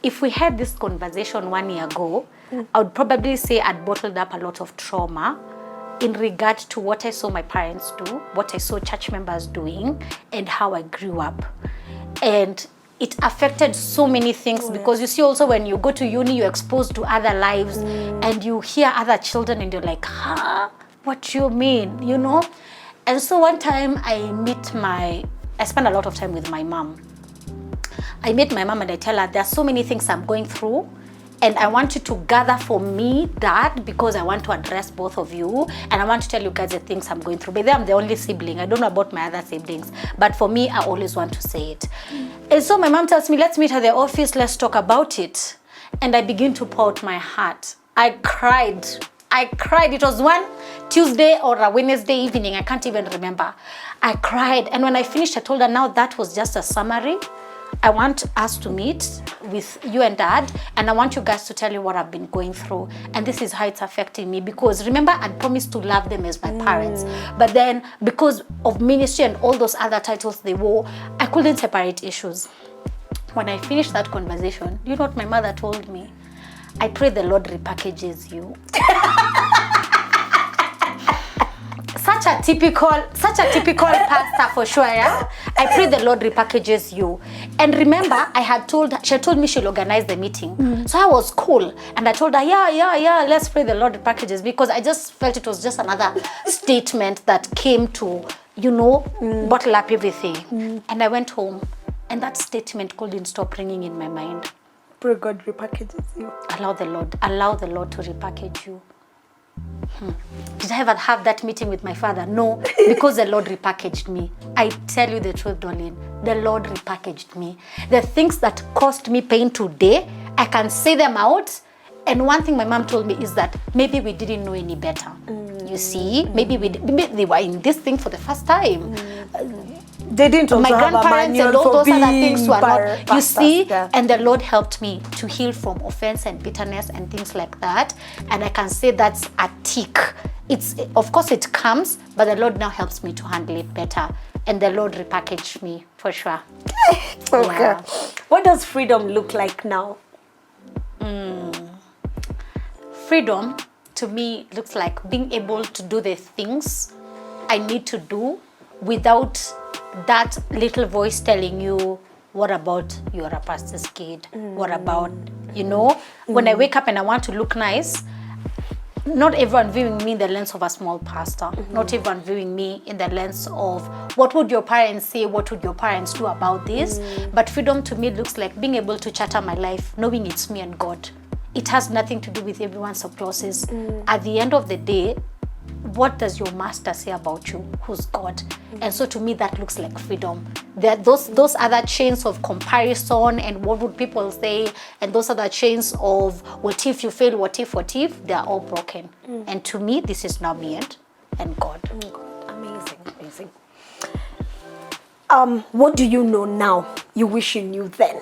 If we had this conversation 1 year ago, I would probably say I'd bottled up a lot of trauma in regard to what I saw my parents do, what I saw church members doing, and how I grew up. And it affected so many things, because you see also when you go to uni, you're exposed to other lives and you hear other children and you're like, what do you mean, you know? And so one time I spend a lot of time with my mom. I meet my mom and I tell her, there are so many things I'm going through, and I want you to gather for me that, because I want to address both of you, and I want to tell you guys the things I'm going through. But then I'm the only sibling. I don't know about my other siblings. But for me, I always want to say it. And so my mom tells me, let's meet at the office, let's talk about it. And I begin to pour out my heart. I cried. It was one Tuesday or a Wednesday evening. I can't even remember. I cried. And when I finished, I told her, now that was just a summary. I want us to meet with you and Dad, and I want you guys to tell you what I've been going through, and this is how it's affecting me. Because remember, I'd promised to love them as my parents, but then because of ministry and all those other titles they wore, I couldn't separate issues. When I finished that conversation, you know what my mother told me? I pray the Lord repackages you. Such a typical pastor for sure, yeah? I pray the Lord repackages you. And remember, she had told me she'll organize the meeting. So I was cool. And I told her, yeah, let's pray the Lord repackages, because I just felt it was just another statement that came to, bottle up everything. And I went home, and that statement couldn't stop ringing in my mind. Pray God repackages you. Allow the Lord to repackage you. Did I ever have that meeting with my father? No, because the Lord repackaged me. I tell you the truth, Darlene. The Lord repackaged me. The things that caused me pain today, I can say them out. And one thing my mom told me is that maybe we didn't know any better. You see, maybe they were in this thing for the first time. They didn't also my have grandparents a and all those other things were not, you pastors, see, yeah. And the Lord helped me to heal from offense and bitterness and things like that. And I can say that's a tick. It's, of course it comes, but the Lord now helps me to handle it better. And the Lord repackaged me for sure. Okay. Yeah. What does freedom look like now? Freedom to me looks like being able to do the things I need to do without that little voice telling you, what about you're a pastor's kid? What about, when I wake up and I want to look nice, not everyone viewing me in the lens of a small pastor, not everyone viewing me in the lens of what would your parents say, what would your parents do about this? But freedom to me looks like being able to charter my life, knowing it's me and God. It has nothing to do with everyone's applauses. At the end of the day, what does your master say about you? Who's God? And so to me, that looks like freedom. There those other chains of comparison and what would people say, and those other chains of what if you fail, what if, they are all broken. And to me, this is now me and God. Amazing. What do you know now you wish you knew then?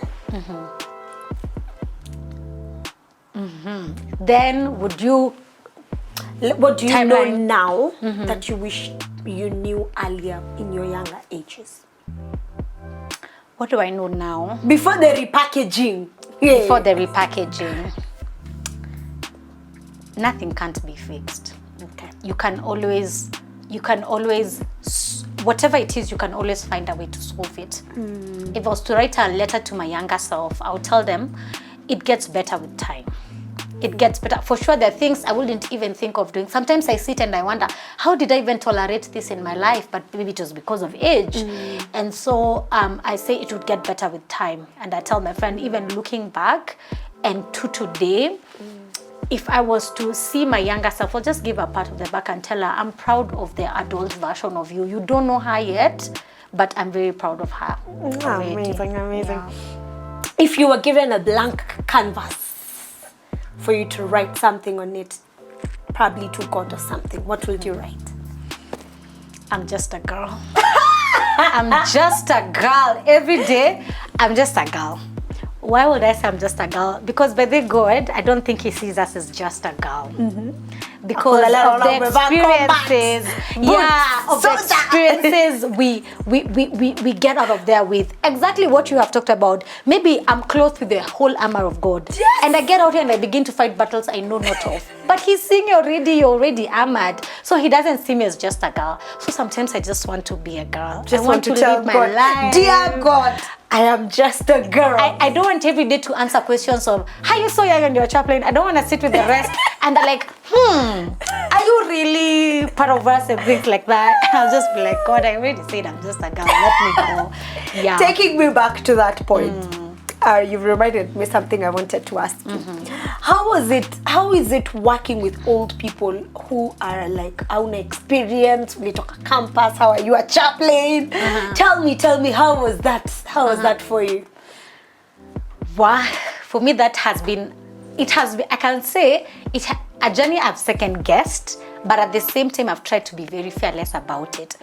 Then would you What do you know Timeline. now that you wish you knew earlier in your younger ages? What do I know now? Before the repackaging. Yeah. Before the repackaging, nothing can't be fixed. Okay. You can always, whatever it is, you can always find a way to solve it. If I was to write a letter to my younger self, I would tell them it gets better with time. It gets better. For sure, there are things I wouldn't even think of doing. Sometimes I sit and I wonder, how did I even tolerate this in my life? But maybe it was because of age. And so I say it would get better with time. And I tell my friend, even looking back and to today, if I was to see my younger self, I'll just give her a pat on the back and tell her, I'm proud of the adult version of you. You don't know her yet, but I'm very proud of her. already. Amazing. Yeah. If you were given a blank canvas for you to write something on it, probably to God or something, what would you write? I'm just a girl. I'm just a girl. Every day, I'm just a girl. Why would I say I'm just a girl? Because by the God, I don't think he sees us as just a girl. Because of the experiences, of the experiences we get out of there with exactly what you have talked about. Maybe I'm clothed with the whole armor of God, and I get out here and I begin to fight battles I know not of. But he's seeing you're already armored, so he doesn't see me as just a girl. So sometimes I just want to be a girl. Just I want to tell live my God, life. dear God, I am just a girl. I don't want every day to answer questions of, how you so young and you're a chaplain? I don't want to sit with the rest and they're like, are you really part of us and things like that? And I'll just be like, God, I already said I'm just a girl. Let me go. Yeah. Taking me back to that point, you've reminded me something I wanted to ask you. How is it working with old people who are like, hauna experience, ulitoka campus, how are you a chaplain? Tell me, how was that for you? Wow. For me, that has been, I can say, a journey I've second guessed, but at the same time, I've tried to be very fearless about it.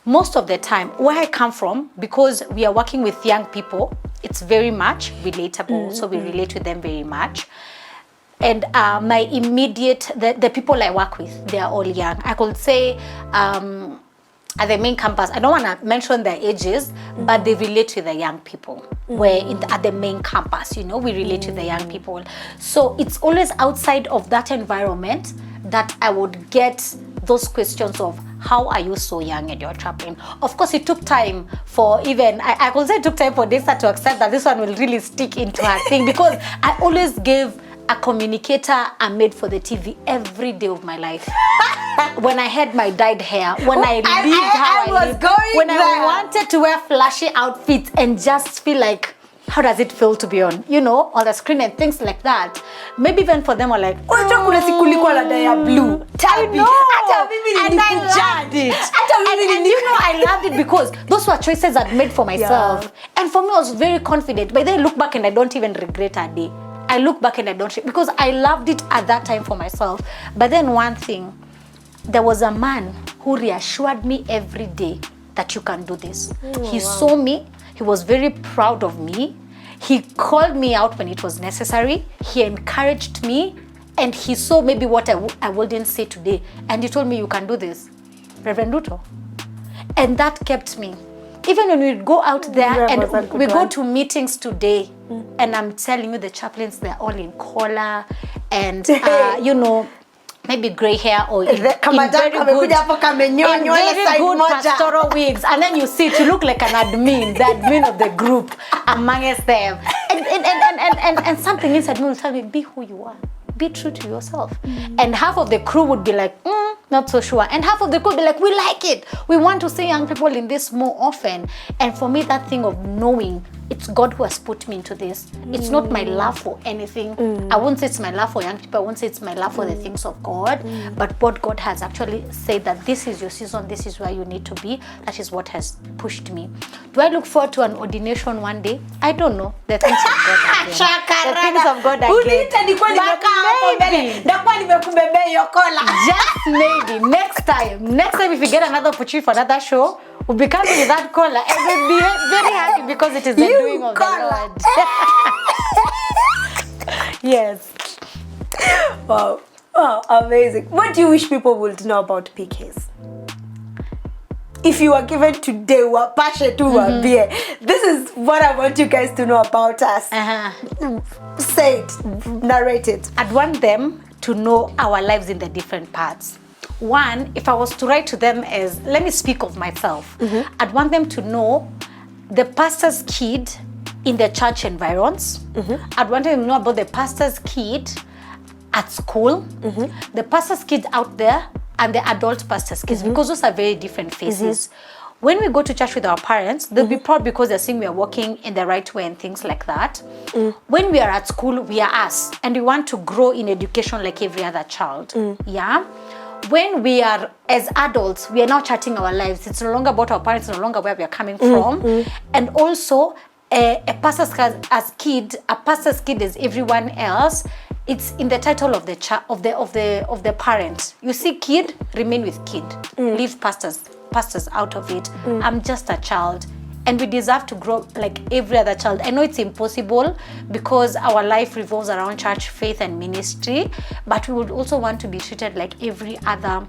Most of the time, where I come from, because we are working with young people, it's very much relatable, so we relate with them very much. And my immediate, the people I work with, they are all young. I could say at the main campus, I don't want to mention their ages, but they relate to the young people. At the main campus, we relate to the young people. So it's always outside of that environment that I would get those questions of, how are you so young and you're traveling? Of course, it took time for even, I could say it took time for Daystar to accept that this one will really stick into her thing, because I always gave a communicator I'm made for the TV every day of my life. When I had my dyed hair, when I lived how I lived, when I wanted to wear flashy outfits and just feel like, how does it feel to be on, on the screen and things like that. Maybe even for them were like, blue. Tabby. And I loved it. And I loved it because those were choices I'd made for myself. And for me, I was very confident. But then I look back and I don't even regret a day. I look back and I don't, because I loved it at that time for myself. But then one thing, there was a man who reassured me every day that you can do this. He saw me. He was very proud of me. He called me out when it was necessary. He encouraged me. And he saw maybe what I wouldn't say today. And he told me, you can do this, Reverend Ruto. And that kept me. Even when we go out there and we go to meetings today, and I'm telling you, the chaplains, they're all in collar and, maybe gray hair or in very good pastoral wigs. And then you sit, you look like an admin, the admin of the group amongst them. And something inside me will tell me, be who you are. Be true to yourself. And half of the crew would be like, not so sure. And half of the crew would be like, we like it. We want to see young people in this more often. And for me, that thing of knowing it's God who has put me into this. It's not my love for anything. I won't say it's my love for young people. I won't say it's my love for the things of God. But what God has actually said that this is your season, this is where you need to be. That is what has pushed me. Do I look forward to an ordination one day? I don't know. The things of God again. The things of God again. Just maybe. Next time if we get another opportunity for another show, we'll be coming with that collar and we'll be very happy because it is the doing of the Lord. Yes. Wow. Oh, amazing. What do you wish people would know about PKs? If you were given today, beer, this is what I want you guys to know about us. Say it, narrate it. I'd want them to know our lives in the different parts. One, if I was to write to them as, let me speak of myself, I'd want them to know the pastor's kid in the church environs. I'd want them to know about the pastor's kid at school, the pastor's kid out there, and the adult pastor's kids, because those are very different faces. When we go to church with our parents, they'll be proud because they're seeing we are walking in the right way and things like that. When we are at school, we are us, and we want to grow in education like every other child. Yeah. When we are as adults, we are now charting our lives. It's no longer about our parents, it's no longer where we are coming from. And also, a pastor's kid is everyone else. It's in the title of the parent. You see, kid, remain with kid. Leave pastors out of it. I'm just a child, and we deserve to grow like every other child. I know it's impossible because our life revolves around church, faith, and ministry, but we would also want to be treated like every other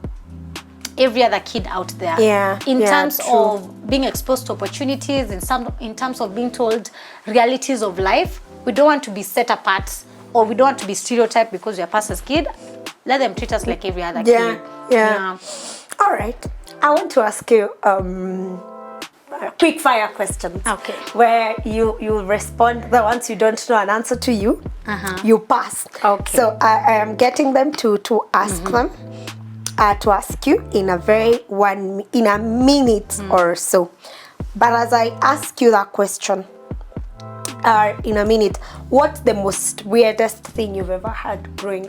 kid out there. In terms of being exposed to opportunities, in terms of being told realities of life. We don't want to be set apart, or we don't want to be stereotyped because we're pastor's kid. Let them treat us like every other kid. All right. I want to ask you quick fire questions. Okay. Where you respond the ones you don't know an answer to you pass. Okay. So I am getting them to ask them to ask you in a minute or so. But as I ask you that question in a minute, what's the most weirdest thing you've ever heard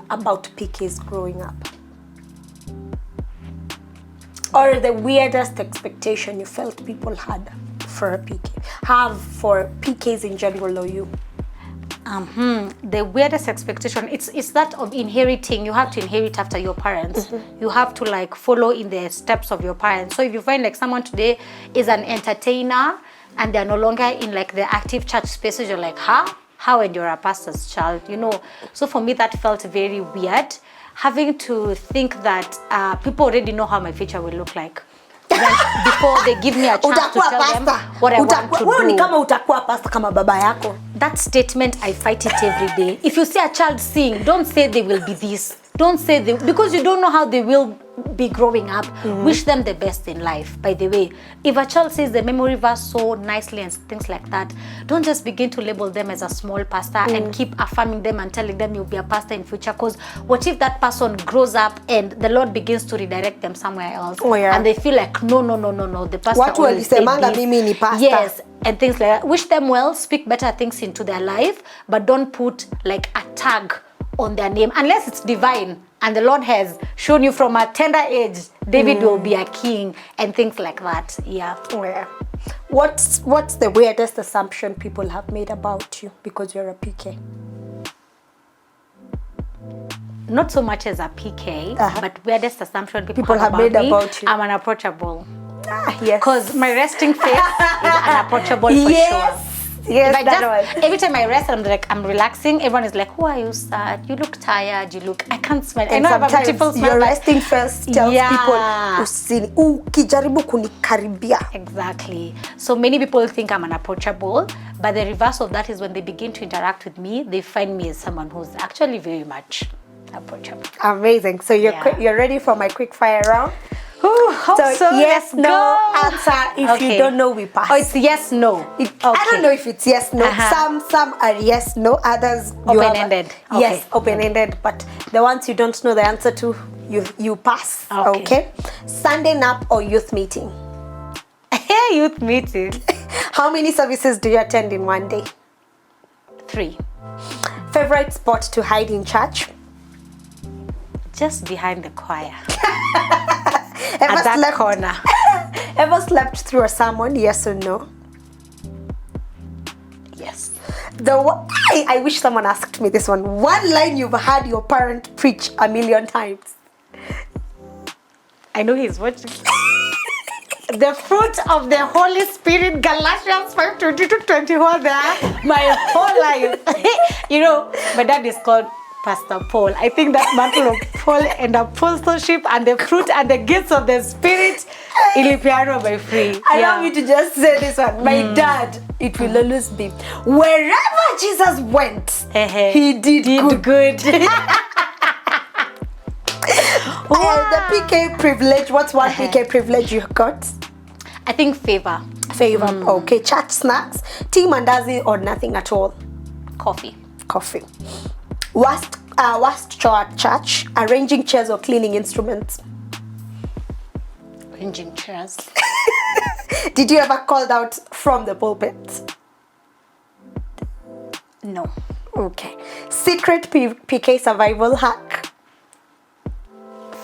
about PKs growing up? Or the weirdest expectation you felt people had for a PK, have for PKs in general, or you? The weirdest expectation, it's that of inheriting. You have to inherit after your parents. You have to like follow in the steps of your parents. So if you find like someone today is an entertainer and they're no longer in like the active church spaces, you're like, how, and you're a pastor's child, you know? So for me, that felt very weird. Having to think that people already know how my future will look like. Before they give me a chance to tell them what I want to do. Ni kama utakuwa pastor kama baba yako. That statement, I fight it every day. If you see a child sing, don't say they will be this. Don't say they, because you don't know how they will be growing up. Wish them the best in life, by the way. If a child says the memory verse so nicely and things like that, don't just begin to label them as a small pastor and keep affirming them and telling them you'll be a pastor in future. Because what if that person grows up and the Lord begins to redirect them somewhere else? And they feel like, no, the pastor always said this. Yes, and things like that. Wish them well, speak better things into their life, but don't put like a tag on their name unless it's divine and the Lord has shown you from a tender age David will be a king and things like that. What's the weirdest assumption people have made about you because you're a PK? Not so much as a PK, but weirdest assumption people have made about you. I'm unapproachable. Yes. Because my resting face is unapproachable for sure. Yes, every time I rest, I'm relaxing. Everyone is like, "Who are you, sir? You look tired. I can't smile." And I know I have a beautiful smile. Your resting face tells people, ukijaribu kunikaribia. Exactly. So many people think I'm unapproachable, but the reverse of that is when they begin to interact with me, they find me as someone who's actually very much approachable. Amazing. So you're ready for my quick fire round? So yes, no answer. If you don't know, we pass. Oh, it's yes, no. I don't know if it's yes, no. Some are yes, no. Others open-ended. Yes, open-ended. But the ones you don't know the answer to, you pass. Okay. Sunday nap or youth meeting? Youth meeting. How many services do you attend in one day? 3. Favorite spot to hide in church? Just behind the choir. At that corner. Ever slept through a sermon? Yes or no? Yes. I wish someone asked me this one. One line you've heard your parent preach 1,000,000 times. I know he's watching. The fruit of the Holy Spirit, Galatians 5:20-21 there. My whole life. You know, my dad is called Pastor Paul. I think that mantle of Paul and apostleship and the fruit and the gifts of the Spirit, ilipeanwa by free. Allow me to just say this one. My dad, it will always be, wherever Jesus went, he did good. The PK privilege, what's one PK privilege you got? I think favor. Favor. Okay, church snacks, tea mandazi or nothing at all? Coffee. Worst chore at church, arranging chairs or cleaning instruments? Arranging chairs. Did you ever called out from the pulpit? No. Okay. Secret PK survival hack?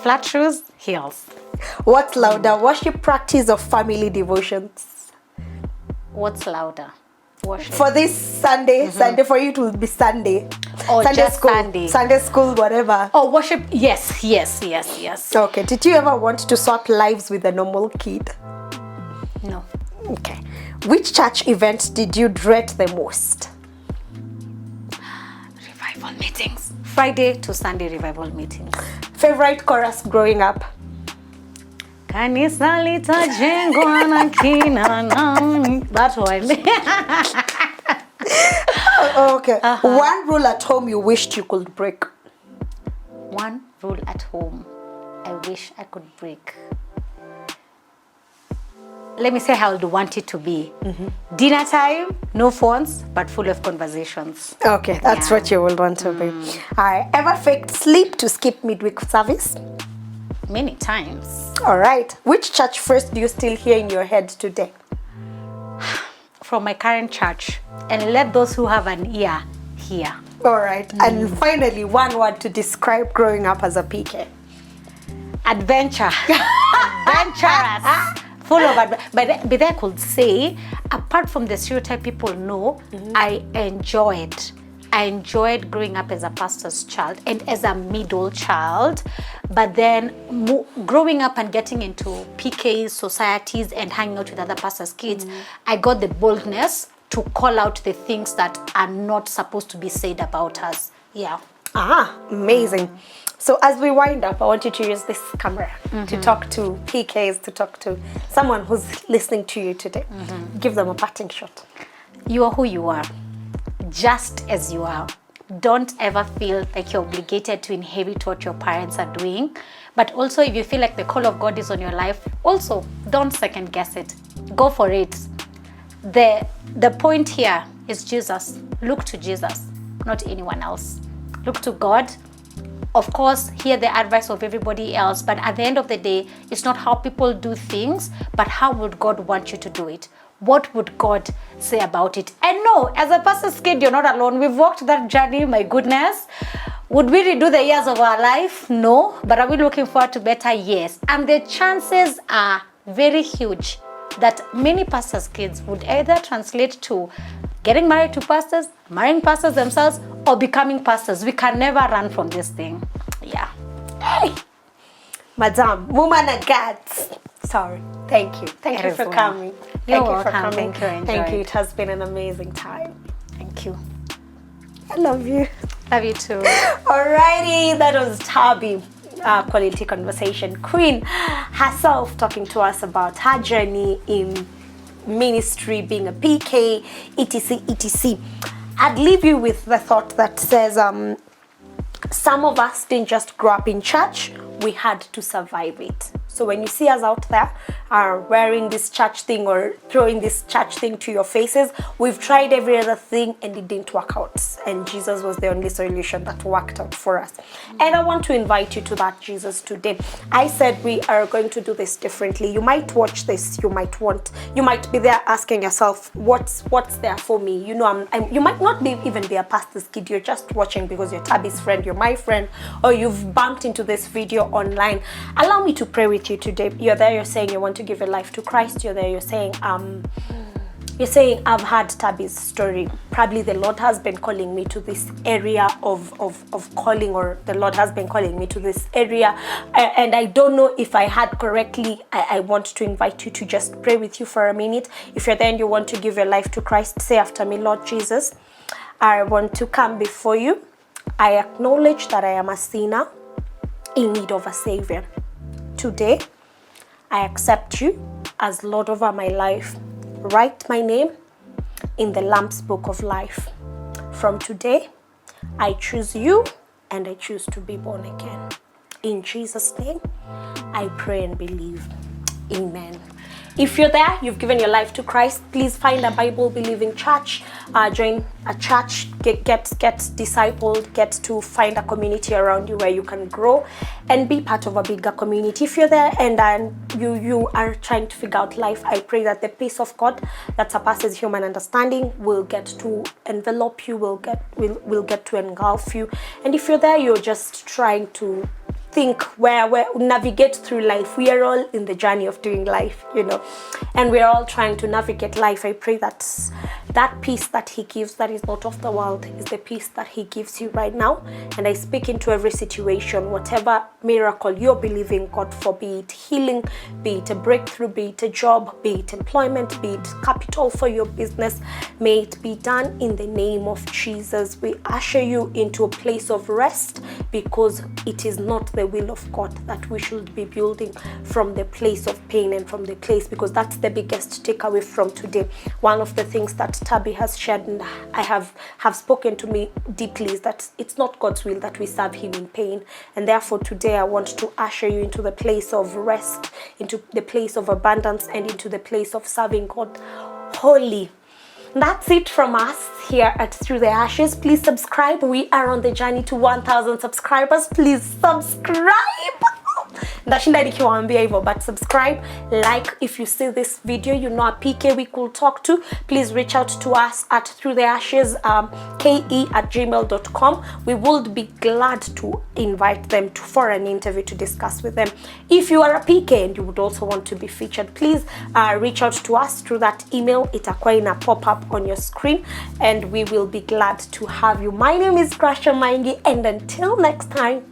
Flat shoes, heels. What's louder, worship practice or family devotions? What's louder? Worship. For this Sunday, Sunday for you it will be Sunday. Or Sunday just school, Sunday. Sunday school, whatever. Oh, worship. Yes. Okay. Did you ever want to swap lives with a normal kid? No. Okay. Which church event did you dread the most? Revival meetings. Friday to Sunday revival meetings. Favorite chorus growing up? Kanisa litajengwa na kina nani. That one. Okay. One rule at home you wished you could break? One rule at home I wish I could break. Let me say how I would want it to be. Dinner time, no phones, but full of conversations. Okay, that's what you will want to be. Alright, ever faked sleep to skip midweek service? Many times. Alright, which church first do you still hear in your head today? From my current church. And let those who have an ear hear. Alright, and finally, one word to describe growing up as a PK. Adventure. Adventurous. Full of but I could say, apart from the stereotype people know, I enjoyed growing up as a pastor's child and as a middle child, but then growing up and getting into PKs, societies, and hanging out with other pastors' kids, I got the boldness to call out the things that are not supposed to be said about us. Yeah. Amazing. So as we wind up, I want you to use this camera to talk to PKs, to talk to someone who's listening to you today. Give them a parting shot. You are who you are, just as you are. Don't ever feel like you're obligated to inherit what your parents are doing. But also, if you feel like the call of God is on your life, also don't second guess it. Go for it. The point here is Jesus. Look to Jesus, not anyone else. Look to God. Of course, hear the advice of everybody else, but at the end of the day, it's not how people do things, but how would God want you to do it? What would God say about it? And no, as a pastor's kid, you're not alone. We've walked that journey, my goodness. Would we redo the years of our life? No. But are we looking forward to better? Yes. And the chances are very huge that many pastors' kids would either translate to getting married to pastors, marrying pastors themselves, or becoming pastors. We can never run from this thing. Yeah. Hey, Madam, woman of God. Sorry. Thank you. Thank you for coming. You're welcome. Thank you. Thank you. It has been an amazing time. Thank you. I love you. Love you too. Alrighty, that was Tabby, Quality Conversation Queen herself, talking to us about her journey in ministry, being a PK, etc. I'd leave you with the thought that says some of us didn't just grow up in church, we had to survive it. So when you see us out there wearing this church thing or throwing this church thing to your faces, we've tried every other thing and it didn't work out. And Jesus was the only solution that worked out for us. And I want to invite you to that Jesus today. I said we are going to do this differently. You might watch this, you might be there asking yourself, what's there for me? You know, you might not even be a pastor's kid. You're just watching because you're Tabby's friend, you're my friend, or you've bumped into this video online. Allow me to pray with you today. You're there, you're saying you want to give your life to Christ. You're there, you're saying I've heard Tabby's story. Probably the Lord has been calling me to this area of calling, or the Lord has been calling me to this area, and I don't know if I had correctly. I want to invite you to just pray with you for a minute. If you're there and you want to give your life to Christ, say after me, Lord Jesus, I want to come before you. I acknowledge that I am a sinner in need of a savior. Today, I accept you as Lord over my life. Write my name in the Lamb's Book of Life. From today, I choose you and I choose to be born again. In Jesus' name, I pray and believe. Amen. If you're there, you've given your life to Christ, please find a Bible-believing church, join a church, get discipled, get to find a community around you where you can grow and be part of a bigger community. If you're there and you are trying to figure out life, I pray that the peace of God that surpasses human understanding will get to envelop you, will get to engulf you. And if you're there, you're just trying to think where navigate through life. We are all in the journey of doing life, and we're all trying to navigate life. I pray that that peace that he gives, that is not of the world, is the peace that he gives you right now. And I speak into every situation, whatever miracle you're believing God for, be it healing, be it a breakthrough, be it a job, be it employment, be it capital for your business, may it be done in the name of Jesus. We usher you into a place of rest, because it is not the will of God that we should be building from the place of pain and from the place, because that's the biggest takeaway from today. One of the things that Tabby has shared and I have spoken to me deeply is that it's not God's will that we serve him in pain. And therefore today I want to usher you into the place of rest, into the place of abundance, and into the place of serving God wholly. That's it from us here at Through the Ashes. Please subscribe. We are on the journey to 1,000 subscribers. Please subscribe. Ndashinda nikiwaambia hivyo, but subscribe, like. If you see this video, you know a PK we could talk to, please reach out to us at throughtheashes ke@gmail.com. We would be glad to invite them for an interview to discuss with them. If you are a PK and you would also want to be featured, please reach out to us through that email. Itakuwa ina pop up on your screen and we will be glad to have you. My name is Grasher, and until next time,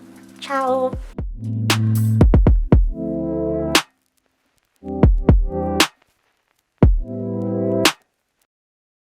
ciao.